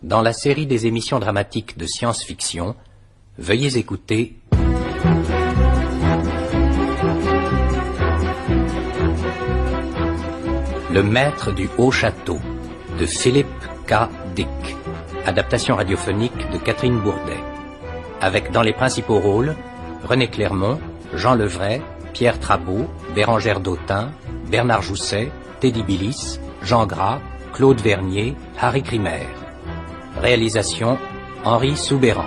Dans la série des émissions dramatiques de science-fiction, veuillez écouter Le Maître du Haut Château de Philippe K. Dick, adaptation radiophonique de Catherine Bourdet, avec dans les principaux rôles René Clermont, Jean Levray, Pierre Trabeau, Bérengère Dautin, Bernard Jousset, Teddy Billis, Jean Gras, Claude Vernier, Harry Krimer. Réalisation Henri Soubéran.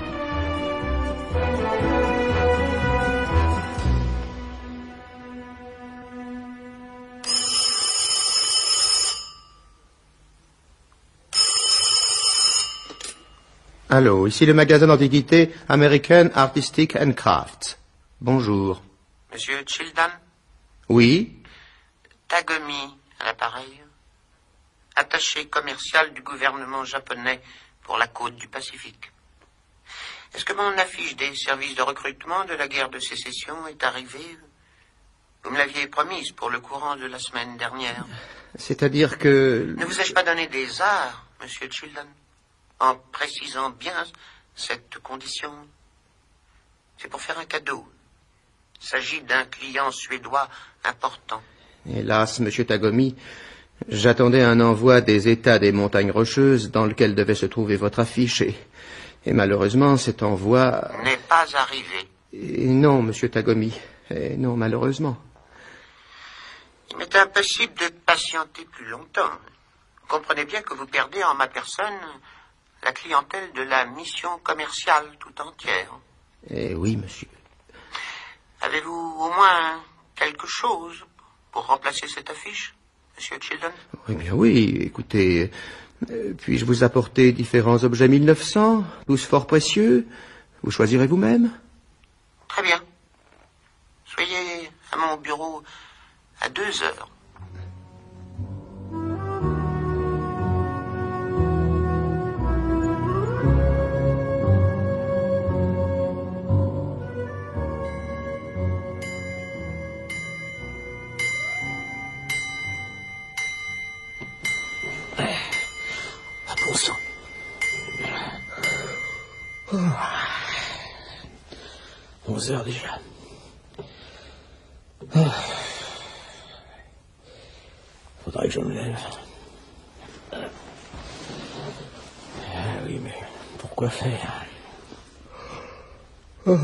Allô, ici le magasin d'antiquités American Artistic and Crafts. Bonjour. Monsieur Childan? Oui? Tagomi, à l'appareil. Attaché commercial du gouvernement japonais pour la côte du Pacifique. Est-ce que mon affiche des services de recrutement de la guerre de sécession est arrivée? Vous me l'aviez promise pour le courant de la semaine dernière. C'est-à-dire que... Ne vous ai-je pas donné des arts, monsieur Childan, en précisant bien cette condition? C'est pour faire un cadeau. Il s'agit d'un client suédois important. Hélas, monsieur Tagomi, j'attendais un envoi des États des montagnes rocheuses dans lequel devait se trouver votre affiche et malheureusement cet envoi... N'est pas arrivé. Non, monsieur Tagomi. Non, malheureusement. Il m'est impossible de patienter plus longtemps. Comprenez bien que vous perdez en ma personne la clientèle de la mission commerciale tout entière. Oui, monsieur. Avez-vous au moins quelque chose pour remplacer cette affiche, monsieur Childan? Eh bien oui, écoutez, puis-je vous apporter différents objets 1900, tous fort précieux? Vous choisirez vous-même? Très bien. Soyez à mon bureau à 2 heures. Bon sang. 11 heures déjà. Faudrait que je me lève. Oui, mais pourquoi faire? Le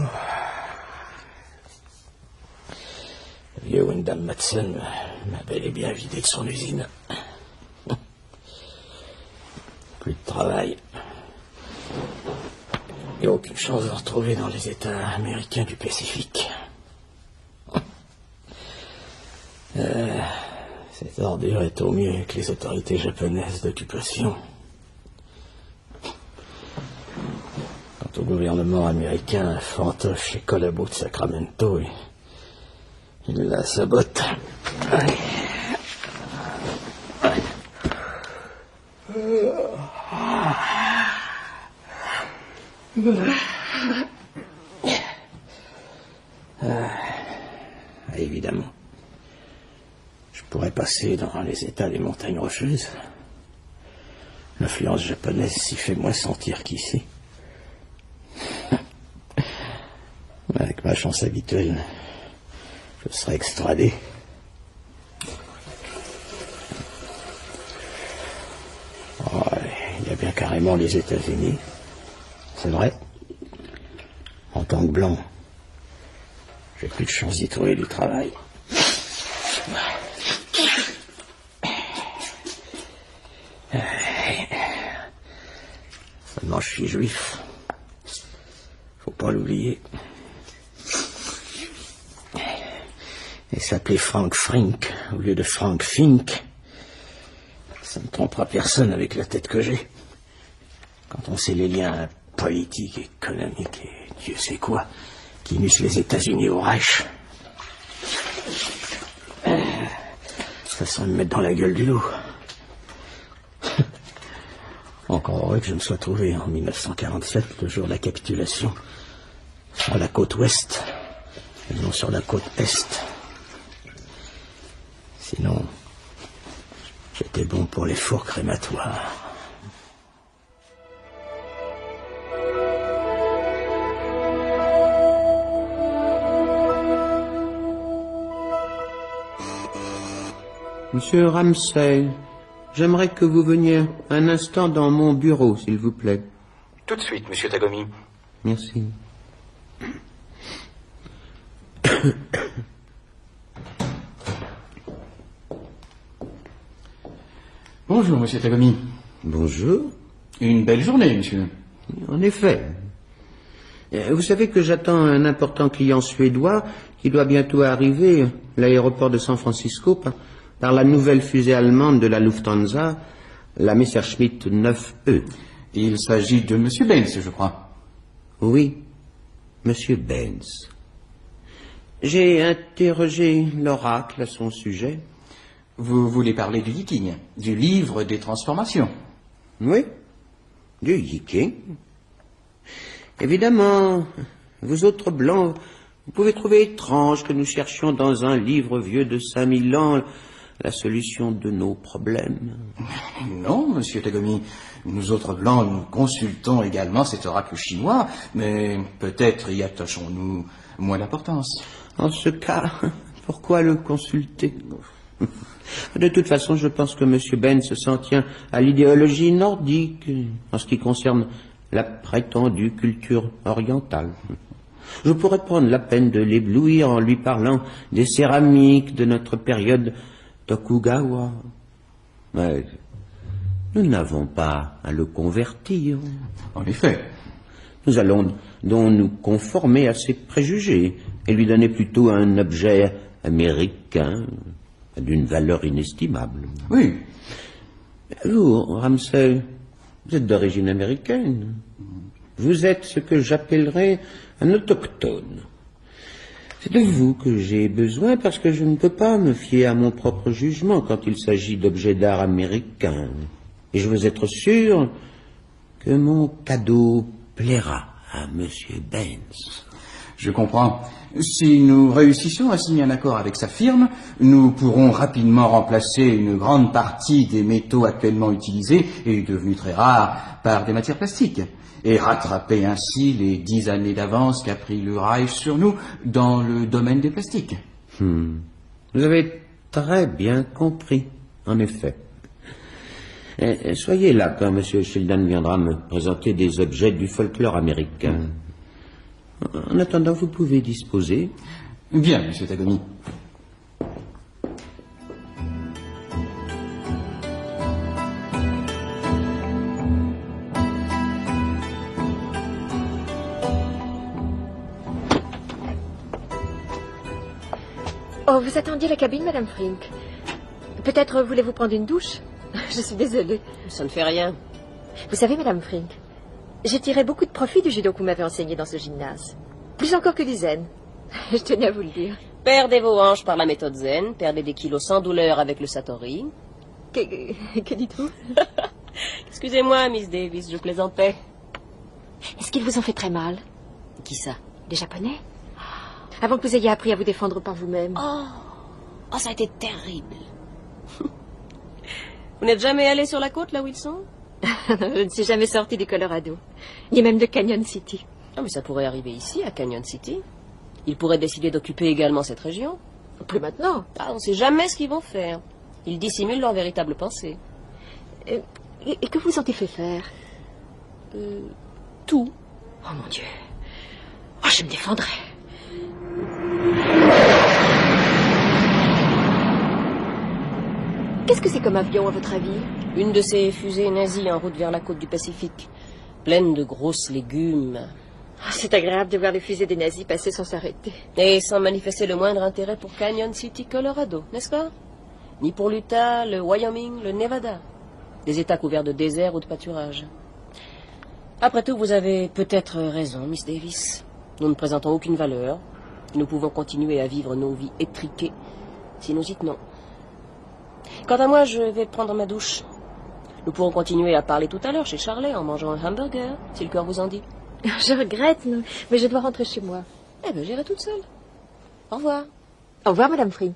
vieux Wyndham Matson m'a bel et bien vidé de son usine. Plus de travail. Et aucune chance de retrouver dans les États américains du Pacifique. Cette ordure est au mieux que les autorités japonaises d'occupation. Quant au gouvernement américain, fantoche et collabo de Sacramento, il la sabote. Évidemment. Je pourrais passer dans les États des montagnes rocheuses. L'influence japonaise s'y fait moins sentir qu'ici. Avec ma chance habituelle, je serai extradé. Oh, il y a bien carrément les États-Unis. C'est vrai. En tant que blanc, j'ai plus de chance d'y trouver du travail. Seulement, je suis juif. Faut pas l'oublier. Et s'appeler Frank Frink au lieu de Frank Fink, ça ne trompera personne avec la tête que j'ai. Quand on sait les liens politiques, économiques et Dieu sait quoi qui unissent les États-Unis au Reich. Ça sent me mettre dans la gueule du loup. Encore heureux que je me sois trouvé en 1947, le jour de la capitulation, sur la côte ouest, et non sur la côte est. Sinon, j'étais bon pour les fours crématoires. Monsieur Ramsay, j'aimerais que vous veniez un instant dans mon bureau, s'il vous plaît. Tout de suite, monsieur Tagomi. Merci. Bonjour, monsieur Tagomi. Bonjour. Une belle journée, monsieur. En effet. Vous savez que j'attends un important client suédois qui doit bientôt arriver à l'aéroport de San Francisco par la nouvelle fusée allemande de la Lufthansa, la Messerschmitt 9E. Il s'agit de monsieur Benz, je crois. Oui, monsieur Benz. J'ai interrogé l'oracle à son sujet. Vous voulez parler du Yiking, du livre des transformations? Oui, du Yiking. Évidemment, vous autres blancs, vous pouvez trouver étrange que nous cherchions dans un livre vieux de 5000 ans la solution de nos problèmes. Non, monsieur Tagomi. Nous autres blancs, nous consultons également cet oracle chinois, mais peut-être y attachons-nous moins d'importance. En ce cas, pourquoi le consulter? De toute façon, je pense que M. Benz s'en tient à l'idéologie nordique en ce qui concerne la prétendue culture orientale. Je pourrais prendre la peine de l'éblouir en lui parlant des céramiques de notre période Tokugawa. Mais nous n'avons pas à le convertir. En effet. Nous allons donc nous conformer à ses préjugés et lui donner plutôt un objet américain d'une valeur inestimable. Oui. Vous, Ramsay, vous êtes d'origine américaine. Vous êtes ce que j'appellerais un autochtone. C'est de vous que j'ai besoin parce que je ne peux pas me fier à mon propre jugement quand il s'agit d'objets d'art américains. Et je veux être sûr que mon cadeau plaira à Monsieur Benz. Je comprends. Si nous réussissons à signer un accord avec sa firme, nous pourrons rapidement remplacer une grande partie des métaux actuellement utilisés et devenus très rares par des matières plastiques, et rattraper ainsi les 10 années d'avance qu'a pris le Reich sur nous dans le domaine des plastiques. Vous avez très bien compris, en effet. Soyez là quand M. Sheldon viendra me présenter des objets du folklore américain. En attendant, vous pouvez disposer. Bien, monsieur Tagomi. Oh, vous attendiez la cabine, Madame Frink. Peut-être voulez-vous prendre une douche? Je suis désolée. Ça ne fait rien. Vous savez, Madame Frink, j'ai tiré beaucoup de profit du judo que vous m'avez enseigné dans ce gymnase. Plus encore que du zen. Je tenais à vous le dire. Perdez vos hanches par la méthode zen, perdez des kilos sans douleur avec le satori. Que dites-vous? Excusez-moi, Miss Davis, je plaisantais. Est-ce qu'ils vous ont fait très mal? Qui ça? Des Japonais? Avant que vous ayez appris à vous défendre par vous-même. Oh, ça a été terrible. Vous n'êtes jamais allé sur la côte, là où ils sont? Je ne suis jamais sortie du Colorado, ni même de Canyon City. Ah, mais ça pourrait arriver ici, à Canyon City. Ils pourraient décider d'occuper également cette région. Plus maintenant. Ah, on ne sait jamais ce qu'ils vont faire. Ils dissimulent leur véritable pensée. Et que vous ont-ils fait faire? Tout. Oh mon Dieu. Oh, je me défendrai. Qu'est-ce que c'est comme avion, à votre avis? Une de ces fusées nazies en route vers la côte du Pacifique, pleine de grosses légumes. Oh, c'est agréable de voir les fusées des nazis passer sans s'arrêter. Et sans manifester le moindre intérêt pour Canyon City, Colorado, n'est-ce pas? Ni pour l'Utah, le Wyoming, le Nevada. Des États couverts de désert ou de pâturage. Après tout, vous avez peut-être raison, Miss Davis. Nous ne présentons aucune valeur. Nous pouvons continuer à vivre nos vies étriquées si nous y tenons. Quant à moi, je vais prendre ma douche. Nous pourrons continuer à parler tout à l'heure chez Charlet en mangeant un hamburger, si le cœur vous en dit. Je regrette, mais je dois rentrer chez moi. Eh bien, j'irai toute seule. Au revoir. Au revoir, Madame Frink.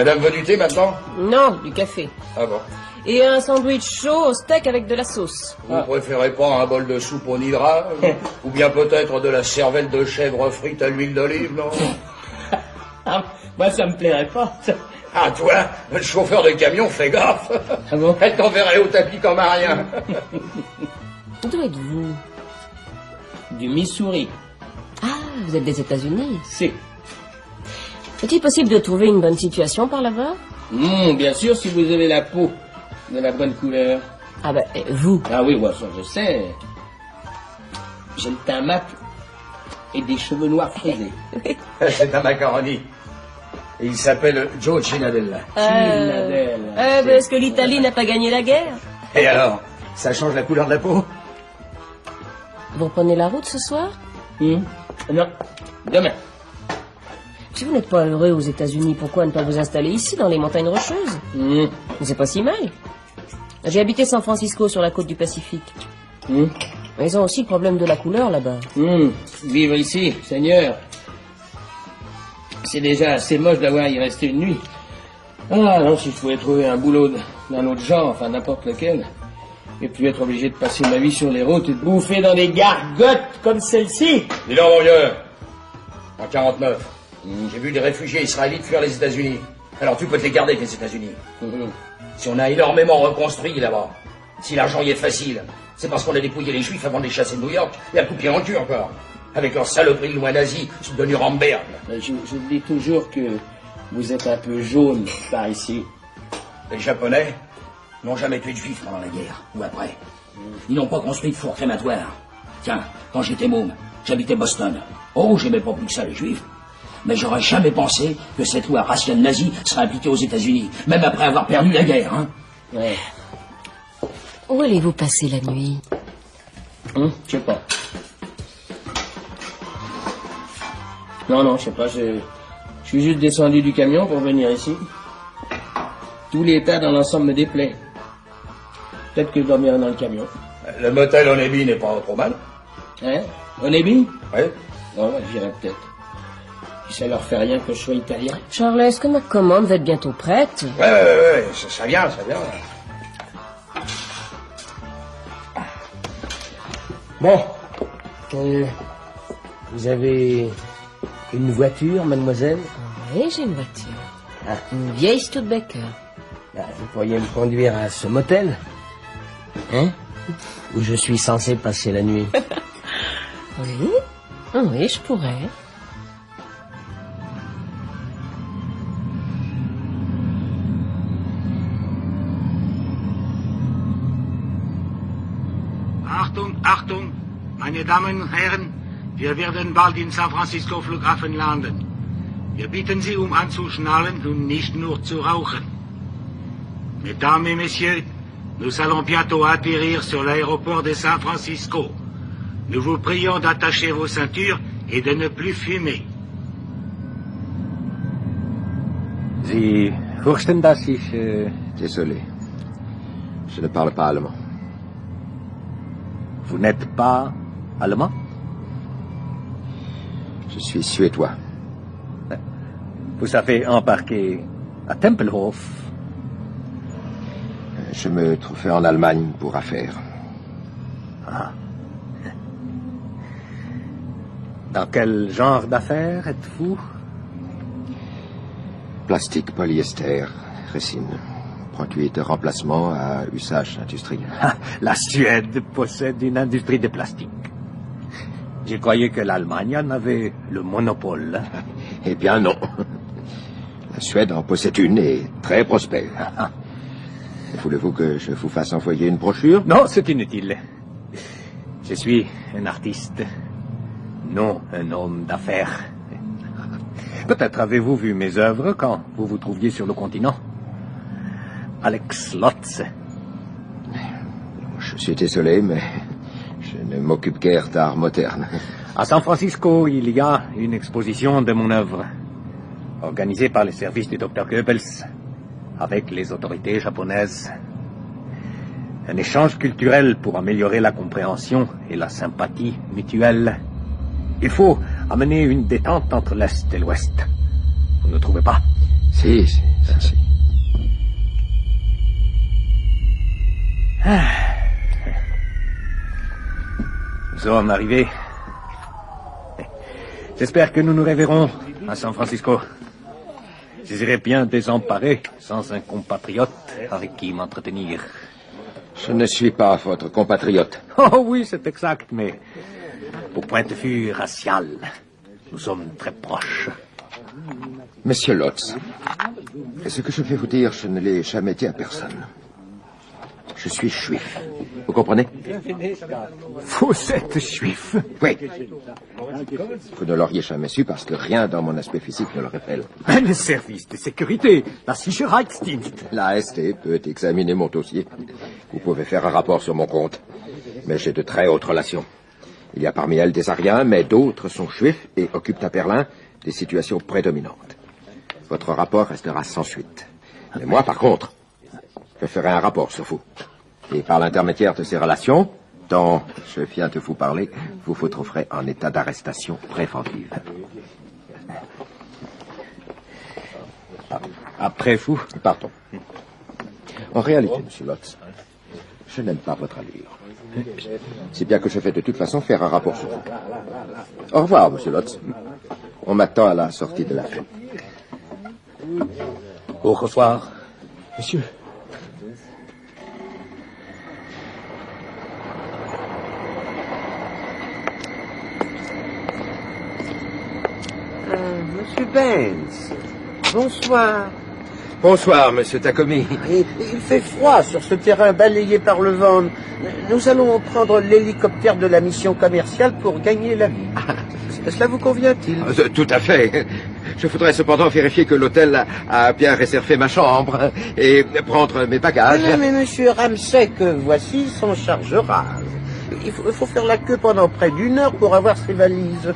Madame veut du thé maintenant? Non, du café. Ah bon. Et un sandwich chaud au steak avec de la sauce. Vous préférez pas un bol de soupe au nidra? Ou bien peut-être de la cervelle de chèvre frite à l'huile d'olive, non? Ah, moi, ça me plairait pas. Ah, toi, le chauffeur de camion, fais gaffe. Ah bon? Elle t'enverrait au tapis comme un rien. D'où êtes-vous? Du Missouri. Ah, vous êtes des États-Unis. C'est. Est-il possible de trouver une bonne situation par là-bas? Bien sûr, si vous avez la peau de la bonne couleur. Ah ben, vous? Ah oui, ouais, ça, je sais. J'ai le teint mat et des cheveux noirs frisés. C'est un macaroni. Et il s'appelle Joe Cinadella. Est-ce que l'Italie n'a pas gagné la guerre? Et alors, ça change la couleur de la peau? Vous reprenez la route ce soir? Non, demain. Si vous n'êtes pas heureux aux États-Unis, pourquoi ne pas vous installer ici, dans les montagnes rocheuses? C'est pas si mal. J'ai habité San Francisco, sur la côte du Pacifique. Ils ont aussi le problème de la couleur, là-bas. Vivre ici, Seigneur. C'est déjà assez moche d'avoir y resté une nuit. Ah non, si je pouvais trouver un boulot d'un autre genre, enfin n'importe lequel, et puis être obligé de passer ma vie sur les routes et de bouffer dans des gargotes comme celle-ci. Dis donc, mon vieux, en 49, j'ai vu des réfugiés israélites fuir les États-Unis. Alors tu peux te les garder, les États-Unis. Si on a énormément reconstruit là-bas, si l'argent y est facile, c'est parce qu'on a dépouillé les Juifs avant de les chasser de New York et à coup de pied en cul encore. Avec leur saloperie de loi nazie de Nuremberg. Je dis toujours que vous êtes un peu jaune par ici. Les Japonais n'ont jamais tué de Juifs pendant la guerre, ou après. Ils n'ont pas construit de four crématoire. Tiens, quand j'étais môme, j'habitais Boston. Oh, j'aimais pas plus que ça les Juifs. Mais j'aurais jamais pensé que cette loi raciale nazie serait appliquée aux États-Unis, même après avoir perdu la guerre, hein. Ouais. Où allez-vous passer la nuit? Je sais pas. Non, je sais pas, je suis juste descendu du camion pour venir ici. Tout l'état dans l'ensemble me déplaît. Peut-être que je dormirai dans le camion. Le motel Onebi n'est pas trop mal. Hein? Onebi? Oui. Non, j'irai peut-être. Si ça leur fait rien que je sois italien. Charles, est-ce que ma commande va être bientôt prête? Ouais, ça vient. Bon. Vous avez une voiture, mademoiselle? Oui, j'ai une voiture. Une vieille Studebaker. Vous pourriez me conduire à ce motel? Hein? Où je suis censé passer la nuit. Oui, je pourrais. Achtung, meine Damen und Herren, wir werden bald in San Francisco Flughafen landen. Wir bitten Sie, anzuschnallen und nicht nur zu rauchen. Mesdames et Messieurs, nous allons bientôt atterrir sur l'aéroport de San Francisco. Nous vous prions d'attacher vos ceintures et de ne plus fumer. Sie fürchten, dass ich... Désolé. Je ne parle pas allemand. Vous n'êtes pas allemand? Je suis suédois. Vous avez embarqué à Tempelhof? Je me trouvais en Allemagne pour affaires. Ah. Dans quel genre d'affaires êtes-vous? Plastique, polyester, résine. Produit de remplacement à usage industriel. La Suède possède une industrie de plastique. Je croyais que l'Allemagne en avait le monopole. Eh bien non. La Suède en possède une et très prospère. Voulez-vous que je vous fasse envoyer une brochure? Non, c'est inutile. Je suis un artiste, non un homme d'affaires. Peut-être avez-vous vu mes œuvres quand vous vous trouviez sur le continent. Alex Lotz. Je suis désolé, mais je ne m'occupe guère d'art moderne. À San Francisco, il y a une exposition de mon œuvre, organisée par les services du Dr Goebbels, avec les autorités japonaises. Un échange culturel pour améliorer la compréhension et la sympathie mutuelle. Il faut amener une détente entre l'Est et l'Ouest. Vous ne trouvez pas? Si. Nous sommes arrivés. J'espère que nous nous reverrons à San Francisco. Je serais bien désemparé sans un compatriote avec qui m'entretenir. Je ne suis pas votre compatriote. Oh oui, c'est exact, mais au point de vue racial, nous sommes très proches. Monsieur Lotz, ce que je vais vous dire, je ne l'ai jamais dit à personne. Je suis juif. Vous comprenez? Vous êtes juif? Oui. Vous ne l'auriez jamais su parce que rien dans mon aspect physique ne le révèle. Mais le service de sécurité, la Sicherheitsdienst. La ST peut examiner mon dossier. Vous pouvez faire un rapport sur mon compte. Mais j'ai de très hautes relations. Il y a parmi elles des Ariens, mais d'autres sont juifs et occupent à Berlin des situations prédominantes. Votre rapport restera sans suite. Mais moi, par contre, je ferai un rapport sur vous. Et par l'intermédiaire de ces relations, dont je viens de vous parler, vous vous trouverez en état d'arrestation préventive. Après vous? Pardon. En réalité, monsieur Lotz, je n'aime pas votre allure. C'est bien que je vais de toute façon faire un rapport sur vous. Au revoir, monsieur Lotz. On m'attend à la sortie de la fête. Au revoir, monsieur. Monsieur Benz, bonsoir. Bonsoir, monsieur Takomi. Il fait froid sur ce terrain balayé par le vent. Nous allons prendre l'hélicoptère de la mission commerciale pour gagner la vie. Cela vous convient-il? Tout à fait. Je voudrais cependant vérifier que l'hôtel a bien réservé ma chambre et prendre mes bagages. Mais monsieur Ramsey, voici s'en chargera. Il faut faire la queue pendant près d'1 heure pour avoir ces valises.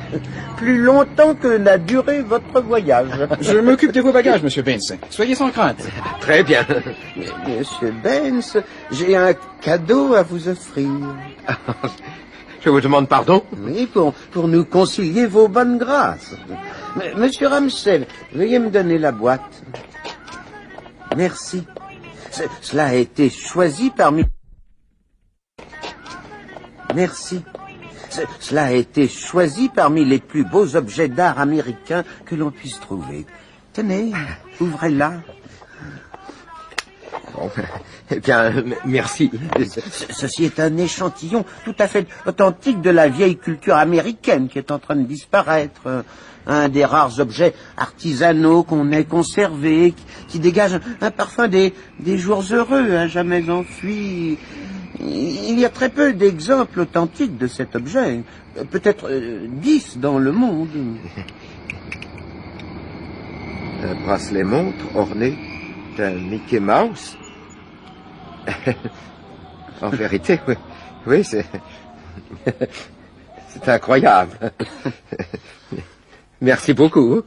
Plus longtemps que n'a duré votre voyage. Je m'occupe de vos bagages, monsieur Benz. Soyez sans crainte. Très bien. Monsieur Benz, j'ai un cadeau à vous offrir. Je vous demande pardon? Oui, pour nous concilier vos bonnes grâces. Monsieur Ramsey, veuillez me donner la boîte. Merci. Cela a été choisi parmi... Merci. Cela a été choisi parmi les plus beaux objets d'art américains que l'on puisse trouver. Tenez, ouvrez-la. Bon, eh bien, merci. Ceci est un échantillon tout à fait authentique de la vieille culture américaine qui est en train de disparaître. Un des rares objets artisanaux qu'on ait conservés, qui dégage un parfum des jours heureux, à jamais enfui. Il y a très peu d'exemples authentiques de cet objet. Peut-être 10 dans le monde. Un bracelet montre orné d'un Mickey Mouse. En vérité, oui, c'est incroyable. Merci beaucoup.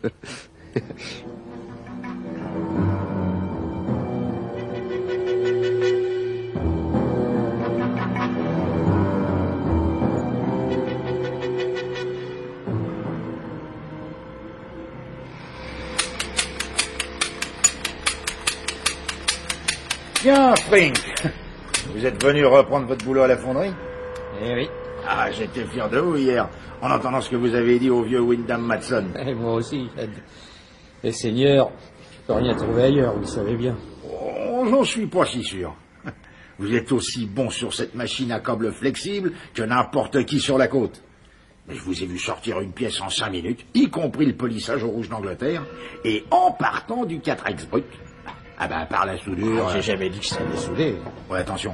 Bien, Frink. Vous êtes venu reprendre votre boulot à la fonderie? Eh oui. Ah, j'étais fier de vous hier, en entendant ce que vous avez dit au vieux Wyndham Matson. Et moi aussi, Fred. Et Seigneur, je peux rien trouver ailleurs, vous le savez bien. Oh, j'en suis pas si sûr. Vous êtes aussi bon sur cette machine à câble flexible que n'importe qui sur la côte. Mais je vous ai vu sortir une pièce en 5 minutes, y compris le polissage au rouge d'Angleterre, et en partant du 4X brut. Ah ben, par la soudure... J'ai jamais dit que je savais souder. Ouais, attention.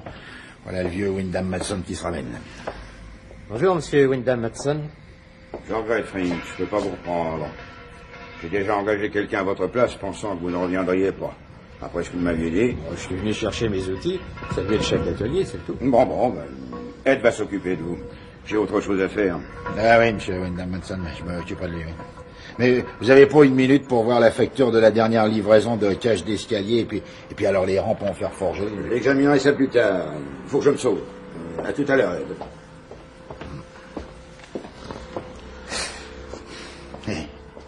Voilà le vieux Wyndham Matson qui se ramène. Bonjour, monsieur Wyndham Matson. Je regrette, Frink, je peux pas vous reprendre. J'ai déjà engagé quelqu'un à votre place, pensant que vous ne reviendriez pas. Après ce que vous m'aviez dit... Je suis venu chercher mes outils, saluer le chef d'atelier, c'est tout. Bon, ben, Ed va s'occuper de vous. J'ai autre chose à faire. Ah oui, monsieur Wyndham Matson, je m'occuperai de lui. Mais vous avez pas 1 minute pour voir la facture de la dernière livraison de cage d'escalier et puis alors les rampes en fer forgé. J'examinerai ça plus tard. Il faut que je me sauve. À tout à l'heure, Ed.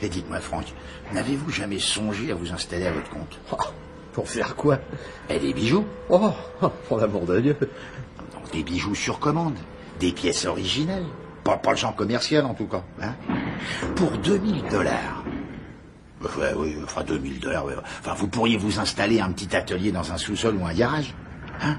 Et dites-moi, Franck, n'avez-vous jamais songé à vous installer à votre compte? Pour faire quoi? Et des bijoux. Oh, pour l'amour de Dieu. Non, des bijoux sur commande, des pièces originales. Pas le genre commercial, en tout cas. Hein, pour $2000. Ouais, oui, enfin $2000. Ouais. Enfin, vous pourriez vous installer un petit atelier dans un sous-sol ou un garage. Hein,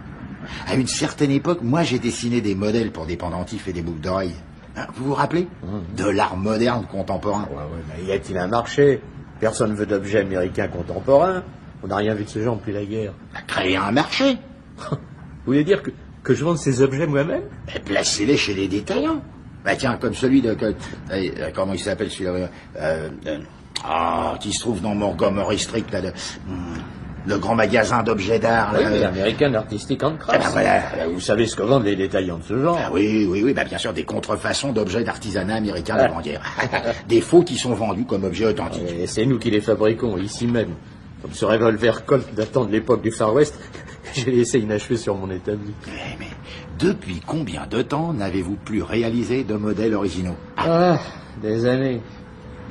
à une certaine époque, moi, j'ai dessiné des modèles pour des pendentifs et des boucles d'oreilles. Hein, vous vous rappelez? De l'art moderne contemporain. Ouais, mais y a-t-il un marché? Personne ne veut d'objets américains contemporains. On n'a rien vu de ce genre depuis la guerre. Créer un marché. Vous voulez dire que je vende ces objets moi-même? Placez-les chez les détaillants. Bah tiens, comme celui de... comment il s'appelle celui-là qui se trouve dans Montgomery Street, là, le grand magasin d'objets d'art. Oui, l'American Artistic and Crafts. Ben voilà. Vous savez ce que vendent les détaillants de ce genre? Oui, bien sûr, des contrefaçons d'objets d'artisanat américain d'avant-guerre. Des faux qui sont vendus comme objets authentiques. Et c'est nous qui les fabriquons, ici même. Comme ce revolver Colt datant de l'époque du Far West, j'ai laissé inachevé sur mon établi. Mais depuis combien de temps n'avez-vous plus réalisé de modèles originaux? Des années.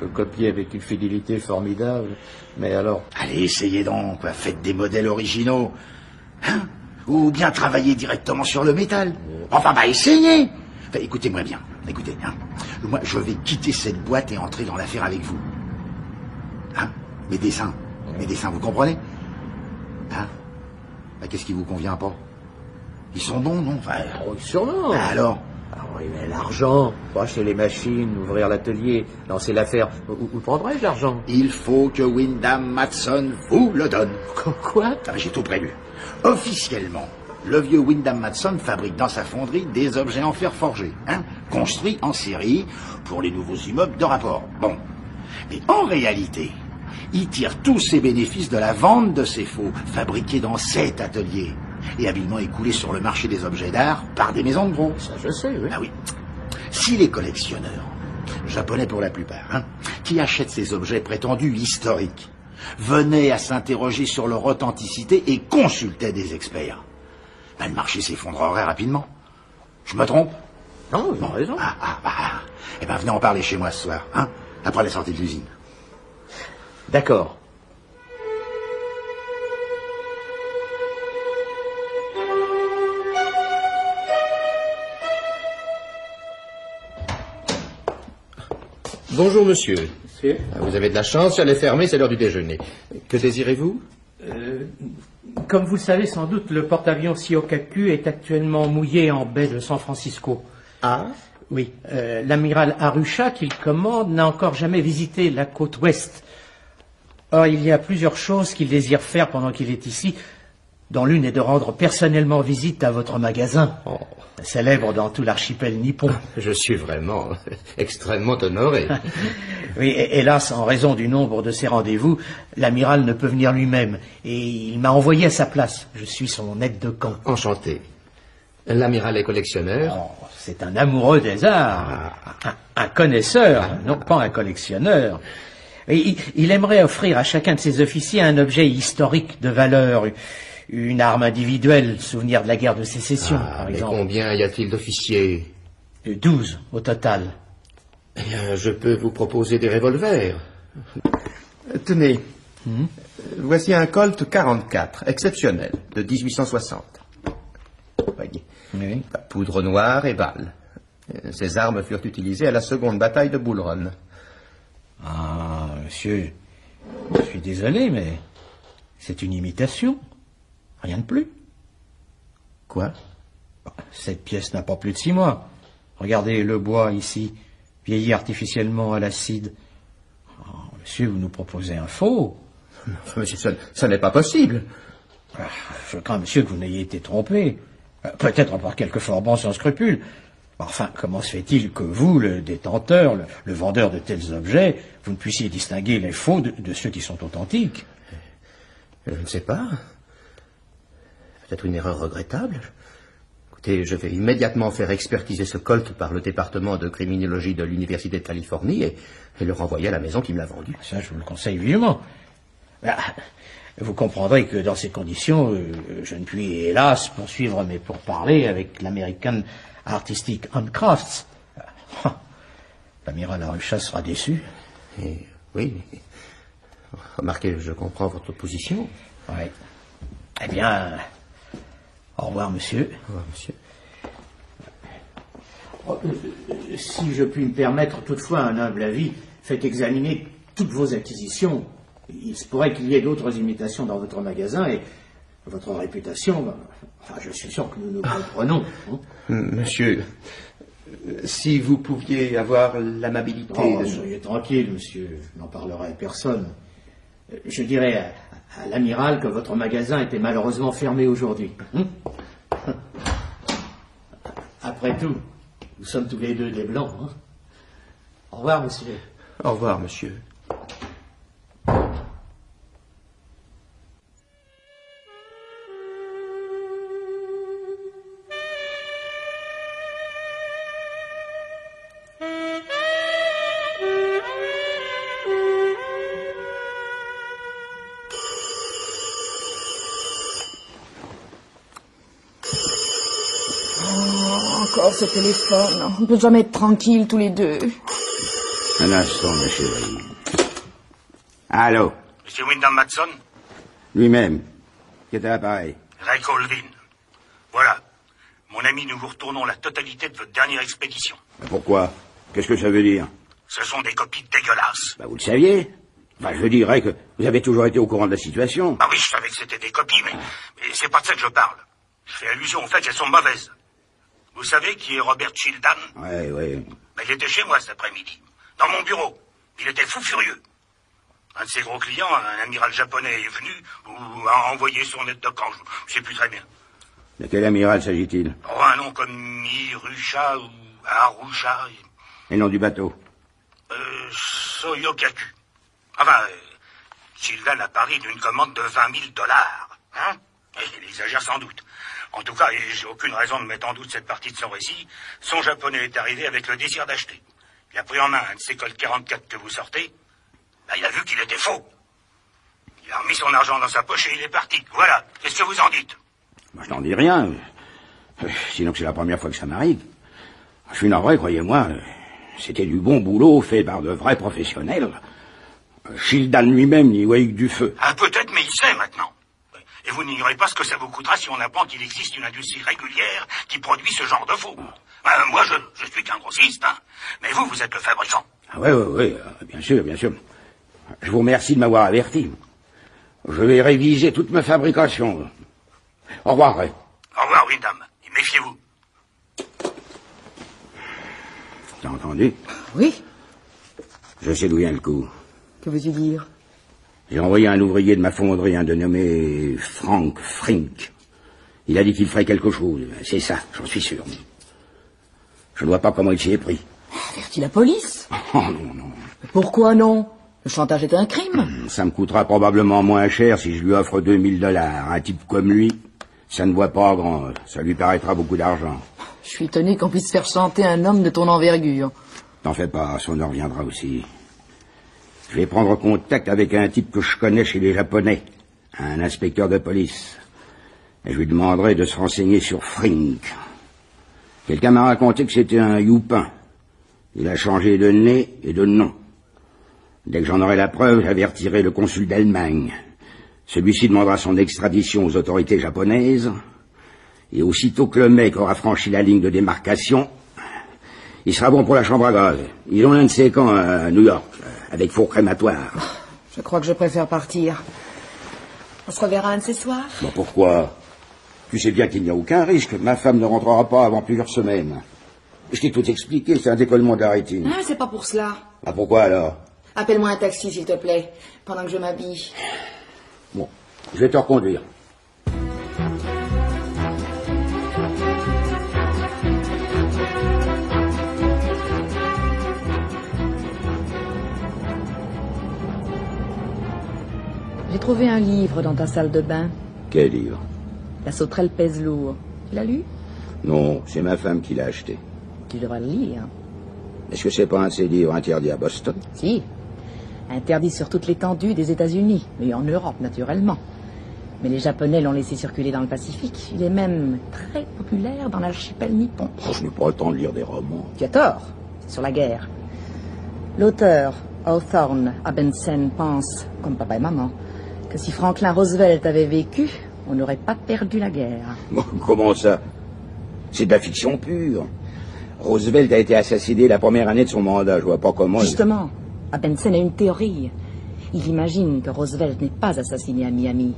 Je peux copier avec une fidélité formidable, mais alors... Allez, essayez donc, faites des modèles originaux. Hein? Ou bien travaillez directement sur le métal. Enfin, essayez. Enfin, écoutez-moi bien, écoutez. Hein? Moi, je vais quitter cette boîte et entrer dans l'affaire avec vous. Hein? Mes dessins, vous comprenez? Hein? Qu'est-ce qui vous convient pas? Ils sont bons, non? Sûrement. Alors? Oui, mais l'argent, pour acheter les machines, ouvrir l'atelier, lancer l'affaire, où prendrais-je l'argent? Il faut que Wyndham Matson vous le donne. Quoi? J'ai tout prévu. Officiellement, le vieux Wyndham Matson fabrique dans sa fonderie des objets en fer forgé, construits en série pour les nouveaux immeubles de rapport. Bon. Mais en réalité, il tire tous ses bénéfices de la vente de ces faux, fabriqués dans cet atelier, et habilement écoulés sur le marché des objets d'art par des maisons de gros. Ça, je sais, oui. Oui. Si les collectionneurs, japonais pour la plupart, qui achètent ces objets prétendus historiques, venaient à s'interroger sur leur authenticité et consultaient des experts, le marché s'effondrerait rapidement. Je me trompe? Non, ils ont raison. Eh bien, venez en parler chez moi ce soir, après la sortie de l'usine. D'accord. Bonjour, monsieur. Vous avez de la chance, elle est fermée, c'est l'heure du déjeuner. Que désirez-vous? Comme vous le savez sans doute, le porte-avions Shiokaku est actuellement mouillé en baie de San Francisco. Ah? Oui. L'amiral Arusha, qu'il commande, n'a encore jamais visité la côte ouest. Or, il y a plusieurs choses qu'il désire faire pendant qu'il est ici, dont l'une est de rendre personnellement visite à votre magasin, célèbre dans tout l'archipel nippon. Je suis vraiment extrêmement honoré. Oui, hélas, en raison du nombre de ses rendez-vous, l'amiral ne peut venir lui-même, et il m'a envoyé à sa place. Je suis son aide de camp. Enchanté. L'amiral est collectionneur? C'est un amoureux des arts, un connaisseur, non pas un collectionneur. Et il aimerait offrir à chacun de ses officiers un objet historique de valeur, une arme individuelle, souvenir de la guerre de sécession, par exemple. Mais combien y a-t-il d'officiers? 12 au total. Je peux vous proposer des revolvers. Tenez, voici un Colt 44, exceptionnel, de 1860. Voyez, oui. Poudre noire et balles. Ces armes furent utilisées à la seconde bataille de Bull Run. Ah, monsieur, je suis désolé, mais c'est une imitation. Rien de plus. Quoi? Cette pièce n'a pas plus de 6 mois. Regardez le bois ici, vieilli artificiellement à l'acide. Oh, monsieur, vous nous proposez un faux. Monsieur, ce n'est pas possible. Je crains, monsieur, que vous n'ayez été trompé. Peut-être par quelques forbans sans scrupules. Enfin, comment se fait-il que vous, le détenteur, le vendeur de tels objets, vous ne puissiez distinguer les faux de ceux qui sont authentiques? Je ne sais pas. Peut-être une erreur regrettable. Écoutez, je vais immédiatement faire expertiser ce Colt par le département de criminologie de l'Université de Californie et le renvoyer à la maison qui me l'a vendu. Ça, je vous le conseille vivement. Vous comprendrez que dans ces conditions, je ne puis, hélas, poursuivre mes pourparlers avec l'American Artistic and Crafts. L'amiral Arusha sera déçu. Et Oui. Remarquez, je comprends votre position. Oui. Eh bien, au revoir, monsieur. Au revoir, monsieur. Si je puis me permettre toutefois un humble avis, faites examiner toutes vos acquisitions. Il se pourrait qu'il y ait d'autres imitations dans votre magasin et votre réputation, enfin, je suis sûr que nous nous comprenons. Monsieur, si vous pouviez avoir l'amabilité... Soyez tranquille, monsieur, je n'en parlerai à personne. Je dirais à l'amiral que votre magasin était malheureusement fermé aujourd'hui. Après tout, nous sommes tous les deux des Blancs. Au revoir, monsieur. Au revoir, monsieur. Encore ce téléphone. On ne peut jamais être tranquille tous les deux. Un instant, ma chérie. Allô? Monsieur Wyndham Matson? Lui-même. Qui est à l'appareil? Ray Colvin. Voilà. Mon ami, nous vous retournons la totalité de votre dernière expédition. Pourquoi? Qu'est-ce que ça veut dire? Ce sont des copies dégueulasses. Vous le saviez? Je dirais que vous avez toujours été au courant de la situation. Oui, je savais que c'était des copies, mais c'est pas de ça que je parle. Je fais allusion au fait qu'elles sont mauvaises. Vous savez qui est Robert Childan? Oui. Il était chez moi cet après-midi, dans mon bureau. Il était fou furieux. Un de ses gros clients, un amiral japonais, est venu ou a envoyé son aide de camp. Je sais plus très bien. De quel amiral s'agit-il? Un nom comme Irusha ou Arusha. Et le nom du bateau? Soyokaku. Enfin, Childan a parlé d'une commande de $20,000. Hein? Il exagère sans doute. En tout cas, et j'ai aucune raison de mettre en doute cette partie de son récit, son japonais est arrivé avec le désir d'acheter. Il a pris en main un de ces Colt 44 que vous sortez. Il a vu qu'il était faux. Il a remis son argent dans sa poche et il est parti. Voilà. Qu'est-ce que vous en dites? Je n'en dis rien. Sinon que c'est la première fois que ça m'arrive. Je suis navré, croyez-moi. C'était du bon boulot fait par de vrais professionnels. Childan lui-même n'y voyait que du feu. Peut-être, mais il sait maintenant. Et vous n'ignorez pas ce que ça vous coûtera si on apprend qu'il existe une industrie régulière qui produit ce genre de faux. Moi, je suis qu'un grossiste, hein. Mais vous êtes le fabricant. Oui, bien sûr. Je vous remercie de m'avoir averti. Je vais réviser toute ma fabrication. Au revoir, Ray. Au revoir, Wyndham. Et méfiez-vous. T'as entendu? Oui. Je sais d'où vient le coup. Que veux-tu dire? J'ai envoyé un ouvrier de ma fonderie, un dénommé Frank Frink. Il a dit qu'il ferait quelque chose. C'est ça, j'en suis sûr. Je ne vois pas comment il s'y est pris. Avertis la police? Oh non. Pourquoi non? Le chantage est un crime. Ça me coûtera probablement moins cher si je lui offre $2,000. Un type comme lui, ça ne voit pas grand. Ça lui paraîtra beaucoup d'argent. Je suis étonné qu'on puisse faire chanter un homme de ton envergure. T'en fais pas, son heure viendra aussi. Je vais prendre contact avec un type que je connais chez les Japonais, un inspecteur de police. Et je lui demanderai de se renseigner sur Frink. Quelqu'un m'a raconté que c'était un youpin. Il a changé de nez et de nom. Dès que j'en aurai la preuve, j'avertirai le consul d'Allemagne. Celui-ci demandera son extradition aux autorités japonaises. Et aussitôt que le mec aura franchi la ligne de démarcation, il sera bon pour la chambre à gaz. Ils ont un de ces camps à New York, avec four crématoire. Je crois que je préfère partir. On se reverra un de ces soirs? Pourquoi? Tu sais bien qu'il n'y a aucun risque. Ma femme ne rentrera pas avant plusieurs semaines. Je t'ai tout expliqué, c'est un décollement de la rétine. Ah, c'est pas pour cela. Pourquoi alors? Appelle-moi un taxi, s'il te plaît, pendant que je m'habille. Bon, je vais te reconduire. J'ai trouvé un livre dans ta salle de bain. Quel livre? La sauterelle pèse lourd. Tu l'as lu? Non, c'est ma femme qui l'a acheté. Tu devrais le lire. Est-ce que c'est pas un de ces livres interdits à Boston? Si. Interdit sur toute l'étendue des États-Unis, et en Europe, naturellement. Mais les Japonais l'ont laissé circuler dans le Pacifique. Il est même très populaire dans l'archipel nippon. Je n'ai pas le temps de lire des romans. Tu as tort. C'est sur la guerre. L'auteur, Hawthorne, Abensen pense, comme papa et maman, que si Franklin Roosevelt avait vécu, on n'aurait pas perdu la guerre. Bon, comment ça? C'est de la fiction pure. Roosevelt a été assassiné la première année de son mandat, je vois pas comment... Justement, Abensen a une théorie. Il imagine que Roosevelt n'est pas assassiné à Miami.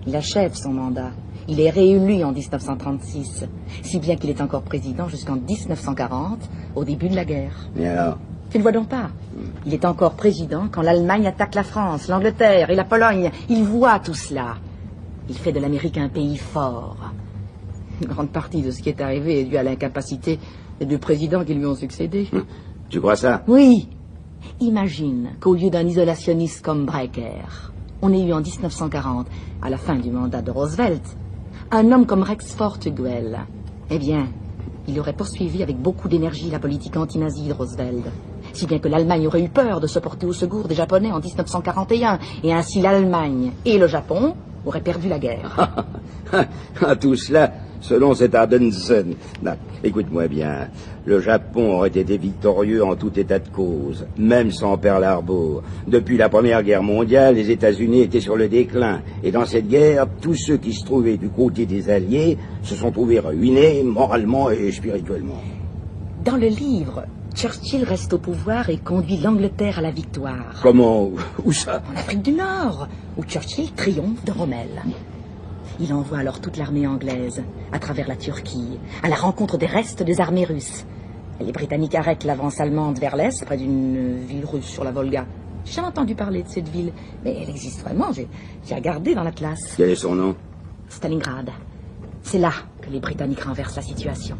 Il achève son mandat. Il est réélu en 1936, si bien qu'il est encore président jusqu'en 1940, au début de la guerre. Et alors? Tu ne vois donc pas? Il est encore président quand l'Allemagne attaque la France, l'Angleterre et la Pologne. Il voit tout cela. Il fait de l'Amérique un pays fort. Une grande partie de ce qui est arrivé est due à l'incapacité des deux présidents qui lui ont succédé. Tu crois ça? Oui. Imagine qu'au lieu d'un isolationniste comme Breker, on ait eu en 1940, à la fin du mandat de Roosevelt, un homme comme Rex Fortwell. Eh bien, il aurait poursuivi avec beaucoup d'énergie la politique anti-nazie de Roosevelt. Si bien que l'Allemagne aurait eu peur de se porter au secours des Japonais en 1941. Et ainsi l'Allemagne et le Japon auraient perdu la guerre. Tout cela, selon cet Abensen. Écoute-moi bien, le Japon aurait été victorieux en tout état de cause, même sans Pearl Harbor. Depuis la Première Guerre mondiale, les États-Unis étaient sur le déclin. Et dans cette guerre, tous ceux qui se trouvaient du côté des Alliés se sont trouvés ruinés moralement et spirituellement. Dans le livre, Churchill reste au pouvoir et conduit l'Angleterre à la victoire. Comment? Où ça? En Afrique du Nord, où Churchill triomphe de Rommel. Il envoie alors toute l'armée anglaise, à travers la Turquie, à la rencontre des restes des armées russes. Les Britanniques arrêtent l'avance allemande vers l'est, près d'une ville russe sur la Volga. J'ai jamais entendu parler de cette ville, mais elle existe vraiment, j'ai regardé dans l'Atlas. Quel est son nom? Stalingrad. C'est là que les Britanniques renversent la situation.